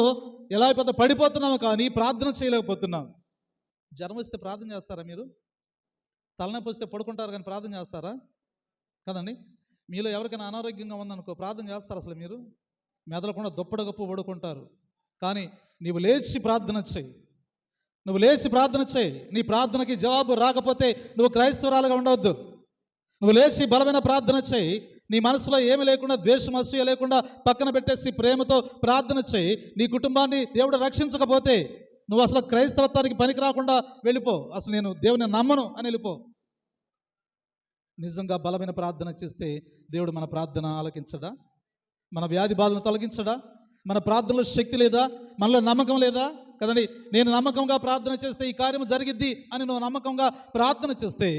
ఎలా పెద్ద పడిపోతున్నాము, కానీ ప్రార్థన చేయలేకపోతున్నాం. జ్వరం వస్తే ప్రార్థన చేస్తారా మీరు? తలనొప్పి వస్తే పడుకుంటారు కానీ ప్రార్థన చేస్తారా? కదండి. మీలో ఎవరికైనా అనారోగ్యంగా ఉందనుకో ప్రార్థన చేస్తారు అసలు? మీరు మెదలకుండా దుప్పడగప్పు పడుకుంటారు. కానీ నీవు లేచి ప్రార్థన చేయి, నువ్వు లేచి ప్రార్థన చేయి. నీ ప్రార్థనకి జవాబు రాకపోతే నువ్వు క్రైస్తవురాలుగా ఉండవద్దు. నువ్వు లేచి బలమైన ప్రార్థన చేయి. నీ మనసులో ఏమి లేకుండా, ద్వేషం అసూయ లేకుండా పక్కన పెట్టేసి ప్రేమతో ప్రార్థన చేయి. నీ కుటుంబాన్ని దేవుడు రక్షించకపోతే నువ్వు అసలు క్రైస్తవత్వానికి పనికి రాకుండా వెళ్ళిపో. అసలు నేను దేవుని నమ్మను అని వెళ్ళిపో. నిజంగా బలమైన ప్రార్థన చేస్తే దేవుడు మన ప్రార్థన ఆలకించడా? మన వ్యాధి బాధలను తొలగించడా? మన ప్రార్థనలో శక్తి లేదా? మనలో నమ్మకం లేదా? కదండి. నేను నమ్మకంగా ప్రార్థన చేస్తే ఈ కార్యము జరిగిద్ది అని నువ్వు నమ్మకంగా ప్రార్థన చేస్తే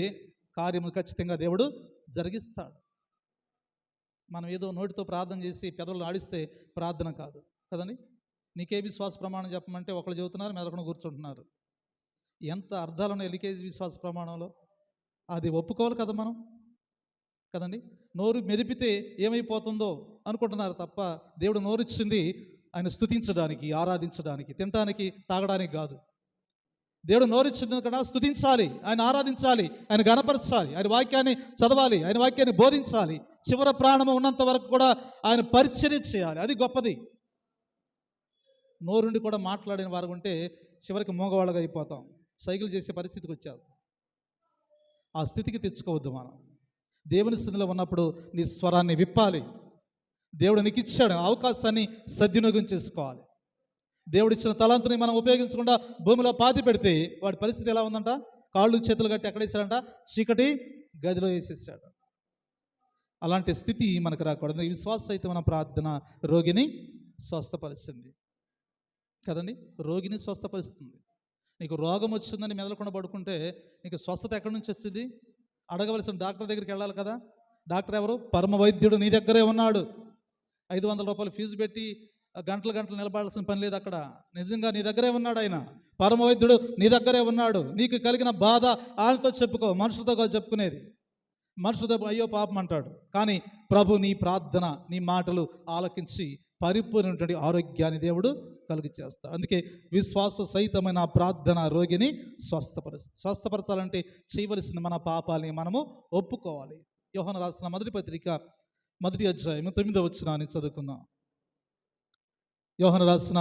కార్యము ఖచ్చితంగా దేవుడు జరిగిస్తాడు. మనం ఏదో నోటితో ప్రార్థన చేసి పెదవులు ఆడిస్తే ప్రార్థన కాదు కదండి. నీకే విశ్వాస ప్రమాణం చెప్పమంటే ఒకళ్ళు చెబుతున్నారు, మెదలకుండా కూర్చుంటున్నారు. ఎంత అర్థాలను ఎల్కేజీ విశ్వాస ప్రమాణంలో అది ఒప్పుకోవాలి కదా మనం, కదండి. నోరు మెదిపితే ఏమైపోతుందో అనుకుంటున్నారు తప్ప దేవుడు నోరిచ్చింది ఆయన స్తుతించడానికి, ఆరాధించడానికి, తినడానికి, తాగడానికి కాదు. దేవుడు నోరిచ్చింది కదా స్తుతించాలి, ఆయన ఆరాధించాలి, ఆయన గణపరచాలి, ఆయన వాక్యాన్ని చదవాలి, ఆయన వాక్యాన్ని బోధించాలి. చివరి ప్రాణము ఉన్నంత వరకు కూడా ఆయన పరిచర్య చేయాలి. అది గొప్పది. నోరుండి కూడా మాట్లాడిన వారు ఉంటే చివరికి మూగవాళ్ళగా అయిపోతాం, సైకిల్ చేసే పరిస్థితికి వచ్చేస్తాం. ఆ స్థితికి తెచ్చుకోవద్దు మనం. దేవుని స్థితిలో ఉన్నప్పుడు నీ స్వరాన్ని విప్పాలి. దేవుడు నీకు ఇచ్చాడు అవకాశాన్ని సద్వినియోగం చేసుకోవాలి. దేవుడిచ్చిన తలాంతుని మనం ఉపయోగించకుండా భూమిలో పాతి పెడితే వాడి పరిస్థితి ఎలా ఉందంట? కాళ్ళు చేతులు కట్టి ఎక్కడ వేసాడంట? చీకటి గదిలో వేసేసాడు. అలాంటి స్థితి మనకు రాకూడదు. విశ్వాస అయితే మన ప్రార్థన రోగిని స్వస్థపరిచింది కదండి. రోగిని స్వస్థపరుస్తుంది. నీకు రోగం వచ్చిందని మెదలకుండా పడుకుంటే నీకు స్వస్థత ఎక్కడి నుంచి వచ్చింది? అడగవలసిన డాక్టర్ దగ్గరికి వెళ్ళాలి కదా. డాక్టర్ ఎవరు? పరమ వైద్యుడు నీ దగ్గరే ఉన్నాడు. 500 రూపాయలు ఫీజు పెట్టి గంటలు నిలబడాల్సిన పని లేదు అక్కడ. నిజంగా నీ దగ్గరే ఉన్నాడు ఆయన. పరమ వైద్యుడు నీ దగ్గరే ఉన్నాడు. నీకు కలిగిన బాధ ఆయనతో చెప్పుకో, మనుషులతో కాదు చెప్పుకునేది. మనుషులతో అయ్యో పాపం అంటాడు. కానీ ప్రభు నీ ప్రార్థన, నీ మాటలు ఆలకించి పరిపూర్ణటువంటి ఆరోగ్యాన్ని దేవుడు కలుగు చేస్తాడు. అందుకే విశ్వాస సహితమైన ప్రార్థన రోగిని స్వస్థపరచాలంటే చేయవలసిన మన పాపాలని మనము ఒప్పుకోవాలి. యోహాను రాసిన మొదటి పత్రిక 1వ అధ్యాయం 9వ వచనాన్ని చదువుకుందాం. యోహాను రాసిన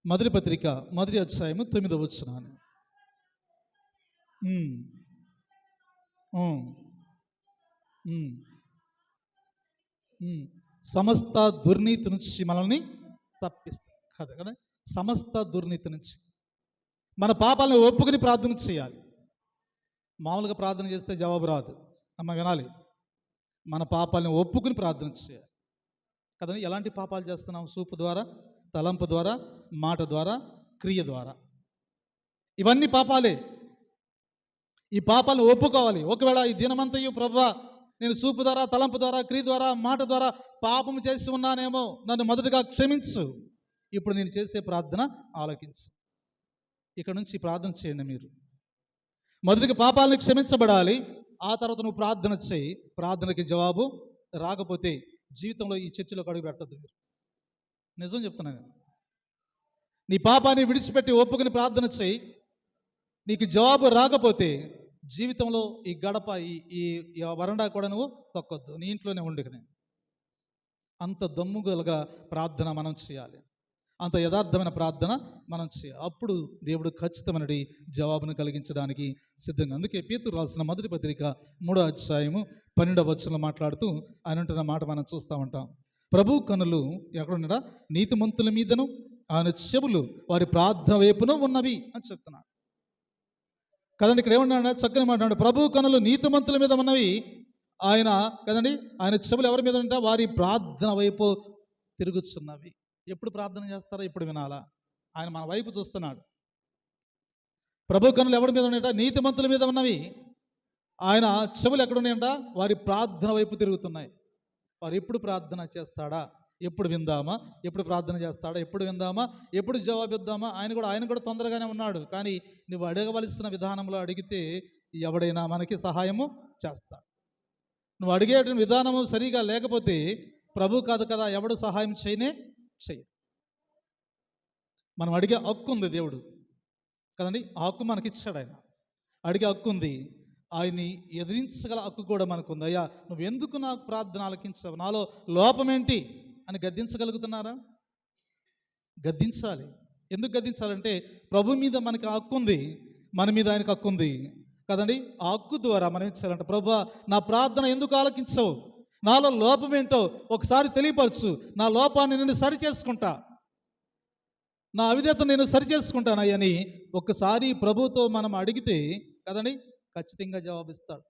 మొదటి పత్రిక 1వ అధ్యాయం 9వ వచనాన్ని. సమస్త దుర్నీతి నుంచి మనల్ని తప్పిస్తాడు కదా కదా. సమస్త దుర్నీతి నుంచి మన పాపాలను ఒప్పుకుని ప్రార్థన చేయాలి. మామూలుగా ప్రార్థన చేస్తే జవాబు రాదు. అమ్మ వినాలి, మన పాపాలను ఒప్పుకుని ప్రార్థన చేయాలి కదండి. ఎలాంటి పాపాలు చేస్తున్నాం? చూపు ద్వారా, తలంపు ద్వారా, మాట ద్వారా, క్రియ ద్వారా, ఇవన్నీ పాపాలే. ఈ పాపాలను ఒప్పుకోవాలి. ఒకవేళ ఈ దినమంతయు ప్రభువా నేను చూపు ద్వారా, తలంపు ద్వారా, క్రియ ద్వారా, మాట ద్వారా పాపం చేసి ఉన్నానేమో, నన్ను మొదటగా క్షమించు. ఇప్పుడు నేను చేసే ప్రార్థన ఆలకించు. ఇక్కడ నుంచి ప్రార్థన చేయండి. మీరు మొదటిగా పాపాలను క్షమించబడాలి. ఆ తర్వాత నువ్వు ప్రార్థన చేయి. ప్రార్థనకి జవాబు రాకపోతే జీవితంలో ఈ చర్చిలోకి అడుగు పెట్టద్దు. మీరు నిజం చెప్తున్నాను. నీ పాపాన్ని విడిచిపెట్టి ఒప్పుకుని ప్రార్థన చేయి. నీకు జవాబు రాకపోతే జీవితంలో ఈ గడప ఈ వరండా కూడా నువ్వు తొక్కొద్దు. నీ ఇంట్లోనే ఉండుకునే. అంత దమ్ముగలుగా ప్రార్థన మనం చేయాలి. అంత యథార్థమైన ప్రార్థన మనం చేయాలి. అప్పుడు దేవుడు ఖచ్చితమైన జవాబును కలిగించడానికి సిద్ధంగా. అందుకే పేతురు రాసిన మొదటి పత్రిక 3వ అధ్యాయము 12వ వచనంలో మాట్లాడుతూ ఆయన అంటున్న మాట మనం చూస్తూ ఉంటాం. ప్రభు కనులు ఎక్కడున్నాడా? నీతిమంతుల మీదను ఆయన చెవులు వారి ప్రార్థన వైపును ఉన్నవి అని చెప్తున్నాడు కదండి. ఇక్కడ ఏమన్నా చక్కని మాట్లాడు. ప్రభు కనులు నీతిమంతుల మీద ఉన్నవి, ఆయన కదండి, ఆయన చెవులు ఎవరి మీద ఉంటా? వారి ప్రార్థన వైపు తిరుగుతున్నవి. ఎప్పుడు ప్రార్థన చేస్తారో ఇప్పుడు వినాలా? ఆయన మన వైపు చూస్తున్నాడు. ప్రభు కనులు ఎవరి మీద ఉన్నాయట? నీతిమంతుల మీద ఉన్నవి. ఆయన చెవులు ఎక్కడున్నాయంట? వారి ప్రార్థన వైపు తిరుగుతున్నాయి. వారు ఎప్పుడు ప్రార్థన చేస్తాడా? ఎప్పుడు విందామా? ఎప్పుడు ప్రార్థన చేస్తాడా? ఎప్పుడు విందామా? ఎప్పుడు జవాబిద్దామా? ఆయన కూడా తొందరగానే ఉన్నాడు. కానీ నువ్వు అడగవలసిన విధానంలో అడిగితే ఎవడైనా మనకి సహాయము చేస్తాడు. నువ్వు అడిగే విధానము సరిగా లేకపోతే ప్రభు కాదు కదా, ఎవడు సహాయం చేయనే చెయ్యి. మనం అడిగే హక్కు ఉంది దేవుడు కదండి. ఆ హక్కు మనకిచ్చాడు ఆయన. అడిగే హక్కు ఉంది. ఆయన్ని ఎదిరించగల హక్కు కూడా మనకుంది. అయ్యా నువ్వు ఎందుకు నాకు ప్రార్థన ఆలకించావు? నాలో లోపమేంటి అని గద్దించగలుగుతున్నారా? గద్దించాలి. ఎందుకు గద్దించాలంటే ప్రభు మీద మనకి హక్కు ఉంది, మన మీద ఆయనకు హక్కు ఉంది కదండి. ఆ హక్కు ద్వారా మనం ఏం చేయాలంటే, ప్రభువా నా ప్రార్థన ఎందుకు ఆలకించవు? నాలో లోపం ఏంటో ఒకసారి తెలియపరచు. నా లోపాన్ని నేను సరి చేసుకుంటా, నా అవిధేతను నేను సరి చేసుకుంటానని ఒక్కసారి ప్రభుతో మనం అడిగితే కదండి ఖచ్చితంగా జవాబిస్తాడు.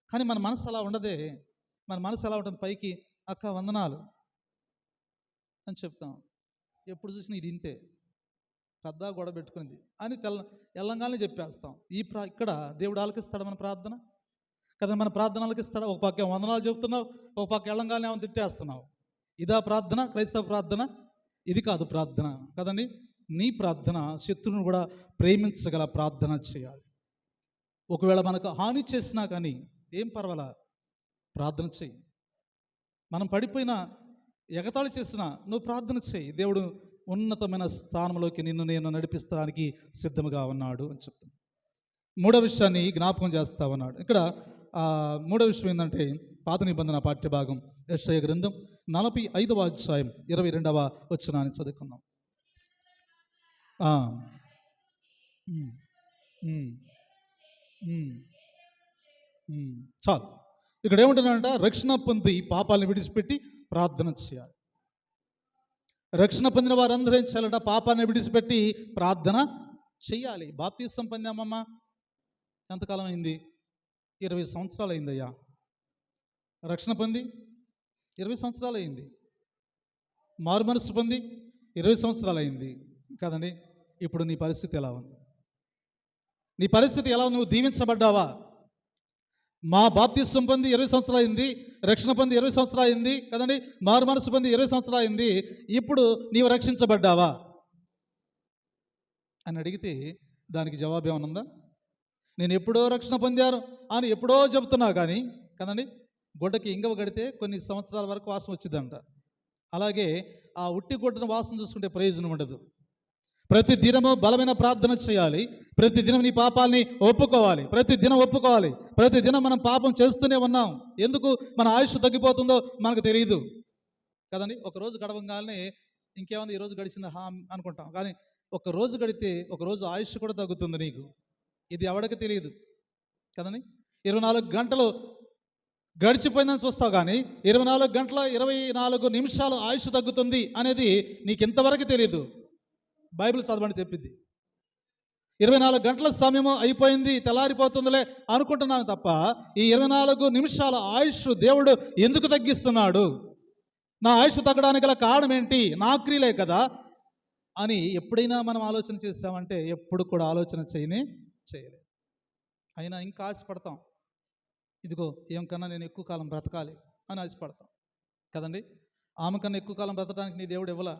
కానీ మన మనసు అలా ఉండదే. మన మనసు ఎలా ఉంటుంది? పైకి అక్క వందనాలు అని చెప్తాం. ఎప్పుడు చూసినా ఇది ఇంతే, పెద్ద గొడవ పెట్టుకుంది అని ఎల్లంగానే చెప్పేస్తాం. ఇక్కడ దేవుడు ఆలకిస్తాడు మన ప్రార్థన కదా. మన ప్రార్థన ఆలకిస్తాడు. ఒక పక్క వందనాలు చెప్తున్నావు, ఒక పక్క ఎల్లంగానే ఏమైనా తిట్టేస్తున్నావు. ఇదా ప్రార్థన? క్రైస్తవ ప్రార్థన ఇది కాదు ప్రార్థన కదండి. నీ ప్రార్థన శత్రువును కూడా ప్రేమించగల ప్రార్థన చేయాలి. ఒకవేళ మనకు హాని చేసినా కానీ ఏం పర్వాలా, ప్రార్థన చేయి. మనం పడిపోయినా, ఎగతాళి చేసినా నువ్వు ప్రార్థన చేయి. దేవుడు ఉన్నతమైన స్థానంలోకి నిన్ను నేను నడిపిస్తానికి సిద్ధముగా ఉన్నాడు అని చెప్తాను. మూడో విషయాన్ని జ్ఞాపకం చేస్తా ఉన్నాడు. ఇక్కడ మూడో విషయం ఏంటంటే పాత నిబంధన పాఠ్యభాగం యెషయా గ్రంథం 45వ అధ్యాయం 22వ వచనాన్ని చదువుకుందాం. చాలు. ఇక్కడ ఏమంటున్నాడంట? రక్షణ పొంది పాపాలను విడిచిపెట్టి ప్రార్థన చేయాలి. రక్షణ పొందిన వారందరూ ఏం చేయాలంట? పాపాన్ని విడిచిపెట్టి ప్రార్థన చెయ్యాలి. బాప్తిసం పొందామమ్మా, ఎంతకాలం అయింది? 20 సంవత్సరాలు అయిందయ్యా. రక్షణ పొంది 20 సంవత్సరాలు అయింది. మారు మనసు పొంది 20 సంవత్సరాలు అయింది కదండి. ఇప్పుడు నీ పరిస్థితి ఎలా ఉంది? నీ పరిస్థితి ఎలా? నువ్వు దీవించబడ్డావా? మా బాప్తిసం పొంది 20 సంవత్సరాలు అయింది, రక్షణ పొంది 20 సంవత్సరాలు అయింది కదండి, మారు మనసు పొంది 20 సంవత్సరాలు అయింది. ఇప్పుడు నీవు రక్షించబడ్డావా అని అడిగితే దానికి జవాబు ఏమనుందా? నేను ఎప్పుడో రక్షణ పొందాను అని ఎప్పుడో చెబుతున్నావు కానీ కదండి, గుడ్డకి ఇంగవ గడితే కొన్ని సంవత్సరాల వరకు వాసన వచ్చిందంట. అలాగే ఆ ఉట్టి గుడ్డను వాసన చూసుకుంటే ప్రయోజనం ఉండదు. ప్రతి దినము బలమైన ప్రార్థన చేయాలి. ప్రతి దినం నీ పాపాలని ఒప్పుకోవాలి. ప్రతి దినం మనం పాపం చేస్తూనే ఉన్నాం. ఎందుకు మన ఆయుష్ తగ్గిపోతుందో మనకు తెలియదు కదండి. ఒకరోజు గడవంగానే ఇంకేముంది, ఈరోజు గడిచింది అనుకుంటాం. కానీ ఒక రోజు గడితే ఒక రోజు ఆయుష్ కూడా తగ్గుతుంది నీకు. ఇది ఎవరికి తెలియదు కదండి. 24 గంటలు గడిచిపోయిందని చూస్తావు, కానీ 24 గంటల 24 నిమిషాలు ఆయుష్ తగ్గుతుంది అనేది నీకు ఇంతవరకు తెలియదు. బైబిల్ చదవని చెప్పింది. 24 గంటల సమయము అయిపోయింది, తెల్లారిపోతుందిలే అనుకుంటున్నాను తప్ప, ఈ 24 నిమిషాల ఆయుష్ దేవుడు ఎందుకు తగ్గిస్తున్నాడు, నా ఆయుష్ తగ్గడానికి గల కారణం ఏంటి, నా క్రియలే కదా అని ఎప్పుడైనా మనం ఆలోచన చేసామంటే ఎప్పుడు కూడా ఆలోచన చేయలేదు. అయినా ఇంకా ఆశపడతాం. ఇదిగో ఏం కన్నా నేను ఎక్కువ కాలం బ్రతకాలి అని ఆశపడతాం కదండి. ఆమె కన్నా ఎక్కువ కాలం బ్రతకడానికి నీ దేవుడు ఇవ్వలా.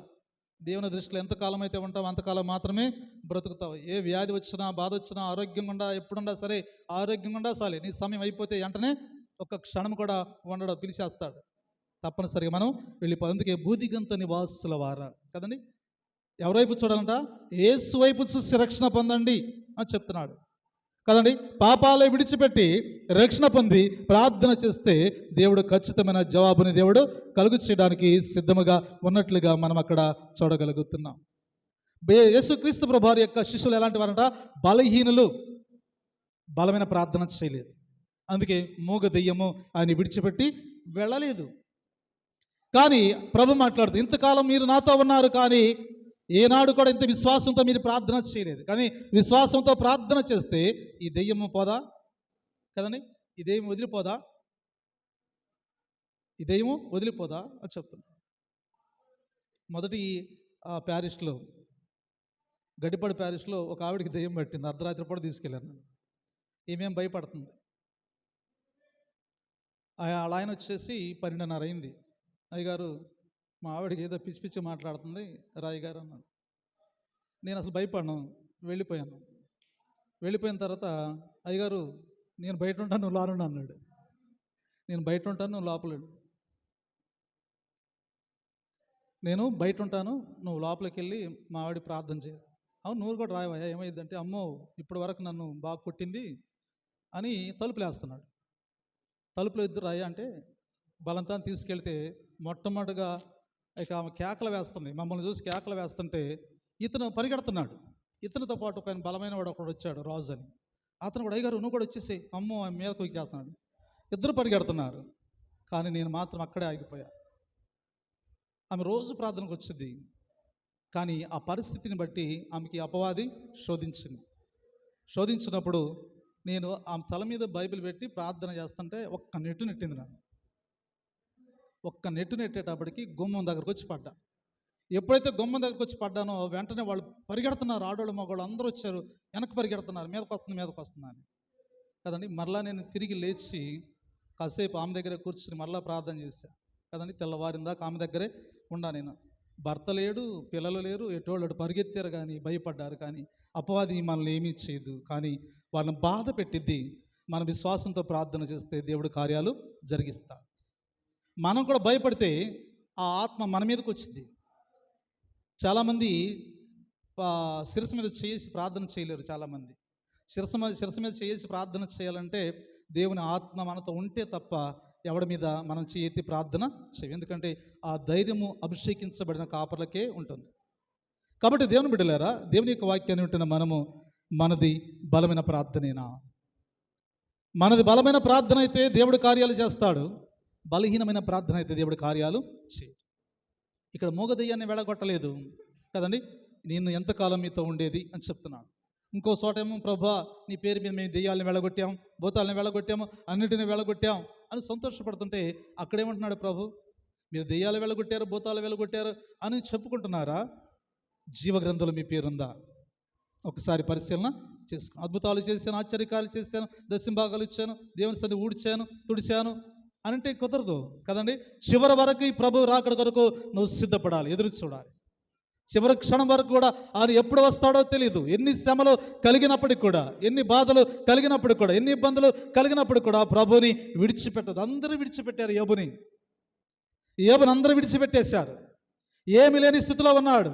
దేవుని దృష్టిలో ఎంతకాలం అయితే ఉంటావు అంతకాలం మాత్రమే బ్రతుకుతావు. ఏ వ్యాధి వచ్చినా, బాధ వచ్చినా, ఆరోగ్యంగా ఉండా, ఎప్పుడుండా సరే ఆరోగ్యంగా ఉండా సరే, నీ సమయం అయిపోతే వెంటనే ఒక్క క్షణం కూడా ఉండడం, పిలిచేస్తాడు. తప్పనిసరిగా మనం వెళ్ళిపోవాలి. అందుకే బూదిగంత నివాసుల వారా కదండి, ఎవరైపు చూడాలంట, యేసు వైపు చూసి రక్షణ పొందండి అని చెప్తున్నాడు కదండి. పాపాలే విడిచిపెట్టి రక్షణ పొంది ప్రార్థన చేస్తే దేవుడు ఖచ్చితమైన జవాబుని దేవుడు కలుగు చేయడానికి సిద్ధముగా ఉన్నట్లుగా మనం అక్కడ చూడగలుగుతున్నాం. యేసుక్రీస్తు ప్రభువారి యొక్క శిష్యులు ఎలాంటి వారంట, బలహీనులు, బలమైన ప్రార్థన చేయలేదు. అందుకే మూగ దెయ్యము ఆయన విడిచిపెట్టి వెళ్ళలేదు. కానీ ప్రభు మాట్లాడుతూ, ఇంతకాలం మీరు నాతో ఉన్నారు, కానీ ఏనాడు కూడా ఇంత విశ్వాసంతో మీరు ప్రార్థన చేయలేదు. కానీ విశ్వాసంతో ప్రార్థన చేస్తే ఈ దెయ్యము పోదా కదండి, ఈ దెయ్యం వదిలిపోదా, ఈ దెయ్యము వదిలిపోదా అని చెప్తున్నా. మొదటి ప్యారిస్లో, గడ్డిపాడు ప్యారిస్లో ఒక ఆవిడికి దెయ్యం పట్టింది. అర్ధరాత్రి కూడా తీసుకెళ్ళాను. ఈమెం భయపడుతుంది. ఆయన వచ్చేసి 12:30 అయింది. అయ్యగారు, మా ఆవిడకి ఏదో పిచ్చి పిచ్చి మాట్లాడుతుంది రాయిగారు అన్నాడు. నేను అసలు భయపడ్డాను, వెళ్ళిపోయిన తర్వాత, అయ్యగారు నేను బయట ఉంటాను, నువ్వు లోపల అన్నాడు. నేను బయట ఉంటాను, నువ్వు లోపల, నేను బయట ఉంటాను, నువ్వు లోపలికి వెళ్ళి మా ఆవిడ ప్రార్థన చేయ. అవును, నువ్వు కూడా రాయవా, ఏమైందంటే, అమ్మో ఇప్పటి వరకు నన్ను బాగా కొట్టింది అని తలుపులు వేస్తున్నాడు. తలుపులో ఇద్దరు రాయ అంటే బలంతా తీసుకెళ్తే మొట్టమొదటిగా ఇక ఆమె కేకలు వేస్తుంది. మమ్మల్ని చూసి కేకలు వేస్తుంటే ఇతను పరిగెడుతున్నాడు. ఇతనితో పాటు ఒక బలమైన వాడు ఒకడు వచ్చాడు, రాజు అని. అతను కూడా, అయ్యగారు నువ్వు కూడా వచ్చేసి, అమ్మో ఆమె మీద కొయ్యేస్తున్నాడు. ఇద్దరు పరిగెడుతున్నారు, కానీ నేను మాత్రం అక్కడే ఆగిపోయా. ఆమె రోజు ప్రార్థనకు వచ్చింది, కానీ ఆ పరిస్థితిని బట్టి ఆమెకి అపవాది శోధించినప్పుడు నేను ఆమె తల మీద బైబిల్ పెట్టి ప్రార్థన చేస్తుంటే ఒక్క నెట్టు నెట్టింది. నాకు ఒక్క నెట్టు నెట్టేటప్పటికి గుమ్మం దగ్గరకు వచ్చి పడ్డా. ఎప్పుడైతే గుమ్మం దగ్గరకు వచ్చి పడ్డానో వెంటనే వాళ్ళు పరిగెడుతున్నారు, ఆడవాళ్ళు మగవాళ్ళు అందరూ వచ్చారు, వెనక్కి పరిగెడుతున్నారు, మీదకి వస్తున్నాను కదండి. మరలా నేను తిరిగి లేచి కాసేపు ఆమె దగ్గరే కూర్చుని మరలా ప్రార్థన చేశాను కదండి. తెల్లవారిందాక ఆమె దగ్గరే ఉండా. నేను భర్త లేడు, పిల్లలు లేరు, ఎటోళ్ళు పరిగెత్తారు, కానీ భయపడ్డారు. కానీ అపవాది మనల్ని ఏమీ చేయదు, కానీ వాళ్ళని బాధ పెట్టిద్ది. మన విశ్వాసంతో ప్రార్థన చేస్తే దేవుడు కార్యాలు జరిగిస్తాడు. మనం కూడా భయపడితే ఆ ఆత్మ మన మీదకి వచ్చింది. చాలామంది శిరస్సు మీద చేసి ప్రార్థన చేయలేరు. చాలామంది శిరస్సు మీద చేసి ప్రార్థన చేయాలంటే దేవుని ఆత్మ మనతో ఉంటే తప్ప ఎవడి మీద మనం చేతి ప్రార్థన చేయం. ఎందుకంటే ఆ ధైర్యము అభిషేకించబడిన కాపర్లకే ఉంటుంది. కాబట్టి దేవుని బిడ్డలారా, దేవుని యొక్క వాక్యాన్ని వింటున్న మనము, మనది బలమైన ప్రార్థనేనా? మనది బలమైన ప్రార్థన అయితే దేవుడు కార్యాలు చేస్తాడు, బలహీనమైన ప్రార్థన అయితే దేవుడు కార్యాలు చేయడు. ఇక్కడ మూగ దెయ్యాన్ని వెళ్ళగొట్టలేదు కదండి, నేను ఎంతకాలం మీతో ఉండేది అని చెప్తున్నాను. ఇంకో చోటేమో, ప్రభా నీ పేరు మీద మేము దెయ్యాలను వెళ్ళగొట్టాం, భూతాలను వెళ్ళగొట్టాము, అన్నిటిని వెళ్ళగొట్టాం అని సంతోషపడుతుంటే అక్కడేమంటున్నాడు ప్రభు, మీరు దెయ్యాలు వెళ్ళగొట్టారు, భూతాలు వెళ్ళగొట్టారు అని చెప్పుకుంటున్నారా? జీవగ్రంథంలో మీ పేరుందా? ఒకసారి పరిశీలన చేసుకో. అద్భుతాలు చేశాను, ఆశ్చర్యకాలు చేశాను, దశంభాగాలు ఇచ్చాను, దేవుని సన్ని ఊడ్చాను, తుడిచాను అని అంటే కుదరదు కదండి. చివరి వరకు ఈ ప్రభు రాకడ కొరకు నువ్వు సిద్ధపడాలి, ఎదురు చూడాలి. చివరి క్షణం వరకు కూడా ఆయన ఎప్పుడు వస్తాడో తెలియదు. ఎన్ని శ్రమలు కలిగినప్పటికి కూడా, ఎన్ని బాధలు కలిగినప్పటికి కూడా, ఎన్ని ఇబ్బందులు కలిగినప్పుడు కూడా ప్రభుని విడిచిపెట్టదు. అందరూ విడిచిపెట్టారు. యోబుని అందరూ విడిచిపెట్టేశారు. ఏమి లేని స్థితిలో ఉన్నాడు,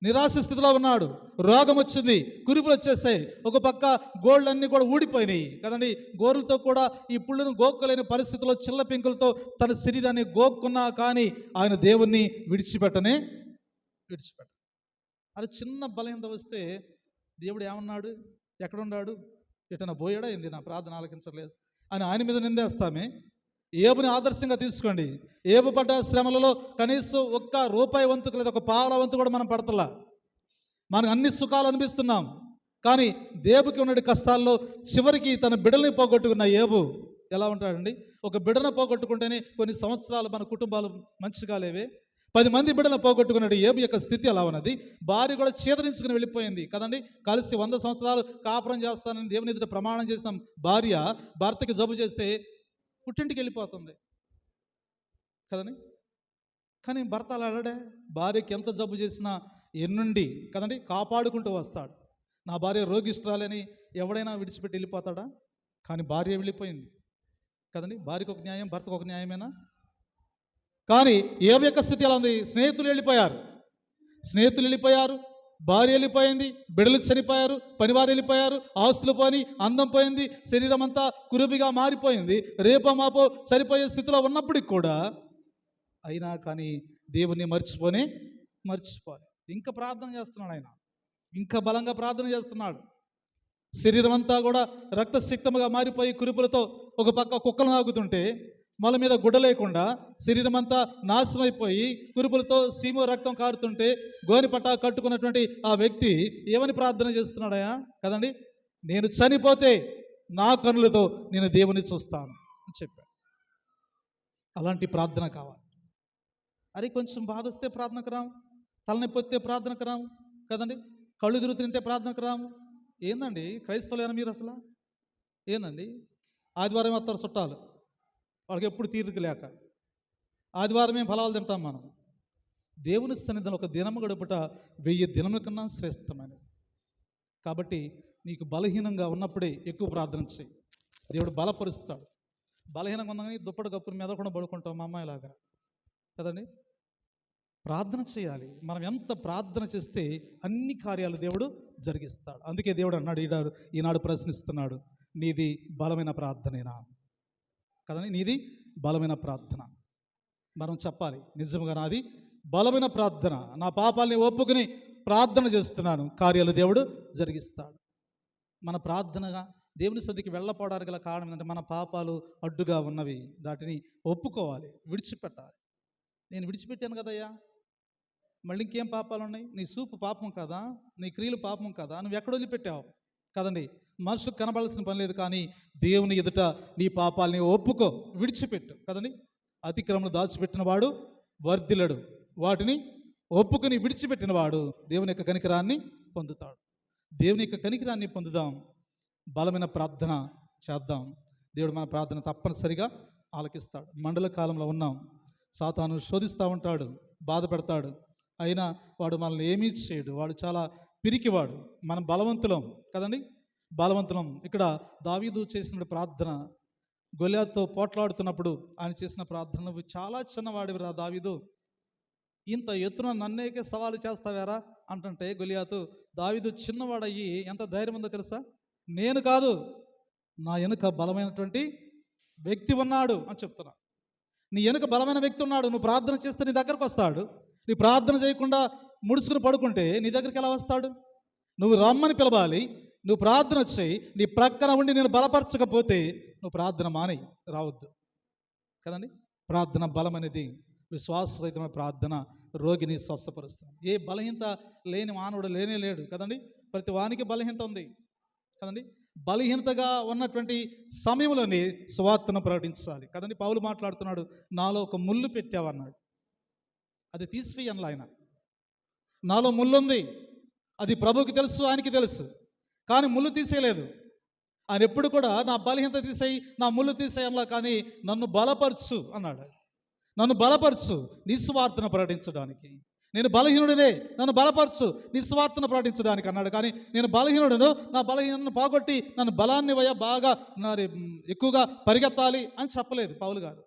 నిరాశ స్థితిలో ఉన్నాడు, రోగం వచ్చింది, కురుపులు వచ్చేసాయి, ఒక పక్క గోళ్ళన్నీ కూడా ఊడిపోయినాయి కదండి. గోరులతో కూడా ఈ పుళ్ళను గోక్కోలేని పరిస్థితిలో చిల్ల పెంకులతో తన శరీరాన్ని గోక్కున్నా కానీ ఆయన దేవుణ్ణి విడిచిపెట్ట. అది చిన్న బలహీనత వస్తే దేవుడు ఏమన్నాడు, ఎక్కడున్నాడు, ఎటన్నా పోయాడా ఏంది, నా ప్రార్థన ఆలకించలేదు అని ఆయన మీద నిందేస్తామే. ఏబుని ఆదర్శంగా తీసుకోండి. ఏబు పడ్డ శ్రమలలో కనీసం ఒక్క రూపాయి వంతుకు లేదా ఒక పావుల వంతు కూడా మనం పడతలా. మనకు అన్ని సుఖాలు అనిపిస్తున్నాం, కానీ దేవుకి ఉన్న కష్టాల్లో చివరికి తన బిడ్డల్ని పోగొట్టుకున్న ఏబు ఎలా ఉంటాడండి? ఒక బిడ్డను పోగొట్టుకుంటేనే కొన్ని సంవత్సరాలు మన కుటుంబాలు మంచిగా లేవే. 10 మంది బిడ్డలను పోగొట్టుకున్నాడు ఏబు యొక్క స్థితి ఎలా ఉన్నది? భార్య కూడా చేదరించుకుని వెళ్ళిపోయింది కదండి. కలిసి 100 సంవత్సరాలు కాపురం చేస్తానని దేవుని ఎదుట ప్రమాణం చేసిన భార్య భర్తకి జబ్బు చేస్తే పుట్టింటికి వెళ్ళిపోతుంది కదండి. కానీ భర్త అలా అలడే, భార్యకి ఎంత జబ్బు చేసినా ఎన్నుండి కదండి కాపాడుకుంటూ వస్తాడు. నా భార్య రోగిష్ఠురాలని ఎవడైనా విడిచిపెట్టి వెళ్ళిపోతాడా? కానీ భార్య వెళ్ళిపోయింది కదండి. భార్యకు ఒక న్యాయం, భర్తకు ఒక న్యాయమేనా? కానీ ఏబు యొక్క స్థితి ఎలా ఉంది? స్నేహితులు వెళ్ళిపోయారు, భార్య వెళ్ళిపోయింది, బిడ్డలు చనిపోయారు, పనివారు వెళ్ళిపోయారు, ఆస్తులు పోని, అందం పోయింది, శరీరం అంతా కురుబిగా మారిపోయింది, రేపో మాపో చనిపోయే స్థితిలో ఉన్నప్పటికి కూడా అయినా కానీ దేవుణ్ణి మర్చిపోలే. ఇంకా ప్రార్థన చేస్తున్నాడు ఆయన, ఇంకా బలంగా ప్రార్థన చేస్తున్నాడు. శరీరం అంతా కూడా రక్తసిక్తముగా మారిపోయి కురుపులతో ఒక పక్క కుక్కలు నాగుతుంటే, మల మీద గుడ్డ లేకుండా శరీరం అంతా నాశనం అయిపోయి కురుపులతో సీమో రక్తం కారుతుంటే గోనిపట్ట కట్టుకున్నటువంటి ఆ వ్యక్తి ఏమని ప్రార్థన చేస్తున్నాడయా కదండి? నేను చనిపోతే నా కనులతో నేను దేవుని చూస్తాను అని చెప్పాడు. అలాంటి ప్రార్థన కావాలి. అరే కొంచెం బాధ వస్తే ప్రార్థనకు రాము, తలనొప్పి వస్తే ప్రార్థనకు రాము కదండి, కళ్ళు తిరుగుతుంటే ప్రార్థనకు రాము. ఏందండి క్రైస్తవులైనా మీరు అసలు? ఏందండి ఆదివారం వస్తారు చుట్టాలు, వాళ్ళకి ఎప్పుడు తీరిక లేక ఆదివారమే ఫలాలు తింటాం మనం. దేవుని సన్నిధిలో ఒక దినము గడుపుట 1000 దినముల కన్నా శ్రేష్టమైనది. కాబట్టి నీకు బలహీనంగా ఉన్నప్పుడే ఎక్కువ ప్రార్థన చేయి, దేవుడు బలపరుస్తాడు. బలహీనంగా ఉందని దుప్పటి కప్పుల మీద కూడా పడుకుంటాం మా అమ్మాయిలాగా కదండి. ప్రార్థన చేయాలి. మనం ఎంత ప్రార్థన చేస్తే అన్ని కార్యాలు దేవుడు జరిగిస్తాడు. అందుకే దేవుడు అన్నాడు, ఈనాడు ప్రశ్నిస్తున్నాడు, నీది బలమైన ప్రార్థనేనా కదండి? నీది బలమైన ప్రార్థన. మనం చెప్పాలి, నిజంగా నాది బలమైన ప్రార్థన, నా పాపాలని ఒప్పుకుని ప్రార్థన చేస్తున్నాను, కార్యాలు దేవుడు జరిగిస్తాడు. మన ప్రార్థనగా దేవుని సన్నిధికి వెళ్ళపోవడానికి గల కారణం ఏంటంటే మన పాపాలు అడ్డుగా ఉన్నవి, వాటిని ఒప్పుకోవాలి, విడిచిపెట్టాలి. నేను విడిచిపెట్టాను కదయ్యా, మళ్ళీ ఇంకేం పాపాలు ఉన్నాయి? నీ సూపు పాపం కదా, నీ క్రియలు పాపం కదా, నువ్వు ఎక్కడ వదిలిపెట్టావు కదండి. మనుషులకు కనబడాల్సిన పని లేదు, కానీ దేవుని ఎదుట నీ పాపాలని ఒప్పుకో, విడిచిపెట్టు కదండి. అతిక్రమను దాచిపెట్టిన వాడు వర్ధిల్లడు, వాటిని ఒప్పుకొని విడిచిపెట్టిన వాడు దేవుని యొక్క కనికరాన్ని పొందుతాడు. దేవుని యొక్క కనికరాన్ని పొందుదాం, బలమైన ప్రార్థన చేద్దాం. దేవుడు మన ప్రార్థన తప్పనిసరిగా ఆలకిస్తాడు. మండల కాలంలో ఉన్నాం, సాతాను శోధిస్తూ ఉంటాడు, బాధ పెడతాడు, అయినా వాడు మనల్ని ఏమీ చేయడు. వాడు చాలా పిరికివాడు, మనం బలవంతులం కదండి, బలవంతులం. ఇక్కడ దావీదు చేసిన ప్రార్థన, గొలియాతుతో పోట్లాడుతున్నప్పుడు ఆయన చేసిన ప్రార్థన, నువ్వు చాలా చిన్నవాడివిరా దావీదు, ఇంత ఎత్తున నన్నేకే సవాలు చేస్తావారా అంటుంటే గొలియాతు, దావీదు చిన్నవాడయ్యి ఎంత ధైర్యం ఉందో తెలుసా? నేను కాదు, నా వెనుక బలమైనటువంటి వ్యక్తి ఉన్నాడు అని చెప్తున్నా. నీ వెనుక బలమైన వ్యక్తి ఉన్నాడు, నువ్వు ప్రార్థన చేస్తే నీ దగ్గరకు వస్తాడు. నీ ప్రార్థన చేయకుండా ముడుచుకుని పడుకుంటే నీ దగ్గరికి ఎలా వస్తాడు? నువ్వు రమ్మని పిలవాలి, నువ్వు ప్రార్థన చేయి. నీ ప్రక్కన ఉండి నేను బలపరచకపోతే నువ్వు ప్రార్థన మాని రావద్దు కదండి. ప్రార్థన బలం అనేది, విశ్వాసరహితమైన ప్రార్థన రోగిని స్వస్థపరుస్తుంది. ఏ బలహీనత లేని మానవుడు లేనే లేడు కదండి. ప్రతి వానికి బలహీనత ఉంది కదండి. బలహీనతగా ఉన్నటువంటి సమయంలోనే సువార్తను ప్రకటించాలి కదండి. పౌలు మాట్లాడుతున్నాడు, నాలో ఒక ముళ్ళు పెట్టావన్నాడు, అది తీసివేయనులా ఆయన. నాలో ముళ్ళు ఉంది, అది ప్రభువుకి తెలుసు, ఆయనకి తెలుసు, కానీ ముళ్ళు తీసేయలేదు. ఆయన ఎప్పుడు కూడా నా బలహీనత తీసేయి, నా ముళ్ళు తీసేయనులా, కానీ నన్ను బలపరచు అన్నాడు. నన్ను బలపరచు నీ సువార్తను ప్రకటించడానికి. నేను బలహీనుడినే, నన్ను బలపరచు నీ సువార్తను ప్రకటించడానికి అన్నాడు. కానీ నేను బలహీనుడును, నా బలహీనను పోగొట్టి నన్ను బలాన్ని బాగా ఎక్కువగా పరిగెత్తాలి అని చెప్పలేదు పౌలు గారు.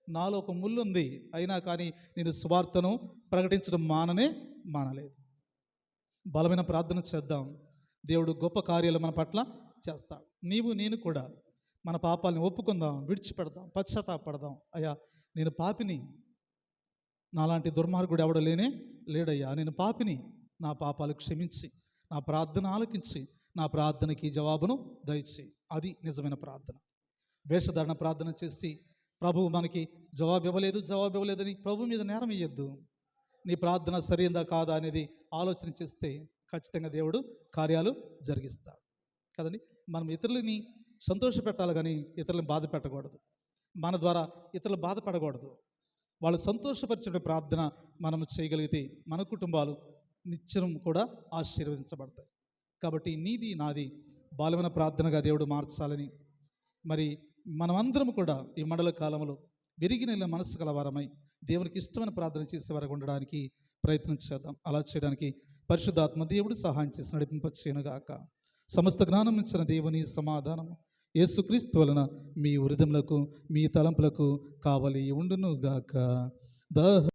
నాలో ఒక ముళ్ళు ఉంది, అయినా కానీ నేను సువార్తను ప్రకటించడం మానలేదు. బలమైన ప్రార్థన చేద్దాం, దేవుడు గొప్ప కార్యాలు మన పట్ల చేస్తాడు. నేను కూడా మన పాపాలని ఒప్పుకుందాం, విడిచిపెడదాం, పశ్చాత్తాపడదాం. అయ్యా నేను పాపిని, నాలాంటి దుర్మార్గుడు ఎవడు లేడయ్యా, నేను పాపిని, నా పాపాలు క్షమించి నా ప్రార్థన ఆలకించి నా ప్రార్థనకి జవాబును దయచేయి. అది నిజమైన ప్రార్థన. వేషధారణ ప్రార్థన చేసి ప్రభువు మనకి జవాబు ఇవ్వలేదని ప్రభు మీద నేరం వేయొద్దు. నీ ప్రార్థన సరైందా కాదా అనేది ఆలోచన చేస్తే ఖచ్చితంగా దేవుడు కార్యాలు జరిగిస్తాడు కదండి. మనం ఇతరులని సంతోషపెట్టాలి కానీ ఇతరులను బాధ పెట్టకూడదు. మన ద్వారా ఇతరులు బాధపడకూడదు. వాళ్ళు సంతోషపరిచే ప్రార్థన మనం చేయగలిగితే మన కుటుంబాలు నిత్యం కూడా ఆశీర్వదించబడతాయి. కాబట్టి నీది నాది బాలమైన ప్రార్థనగా దేవుడు మార్చాలని, మరి మనమందరం కూడా ఈ మండల కాలంలో విరిగిన మనసు కలవారమై దేవునికి ఇష్టమైన ప్రార్థన చేసే వరకు ఉండడానికి ప్రయత్నం చేద్దాం. అలా చేయడానికి పరిశుద్ధాత్మ దేవుడు సహాయం చేసి నడిపింపచేయునుగాక. సమస్త జ్ఞానం ఇచ్చిన దేవుని సమాధానం యేసుక్రీస్తు వలన మీ హృదయములకు మీ తలంపులకు కావలి ఉండునుగాక.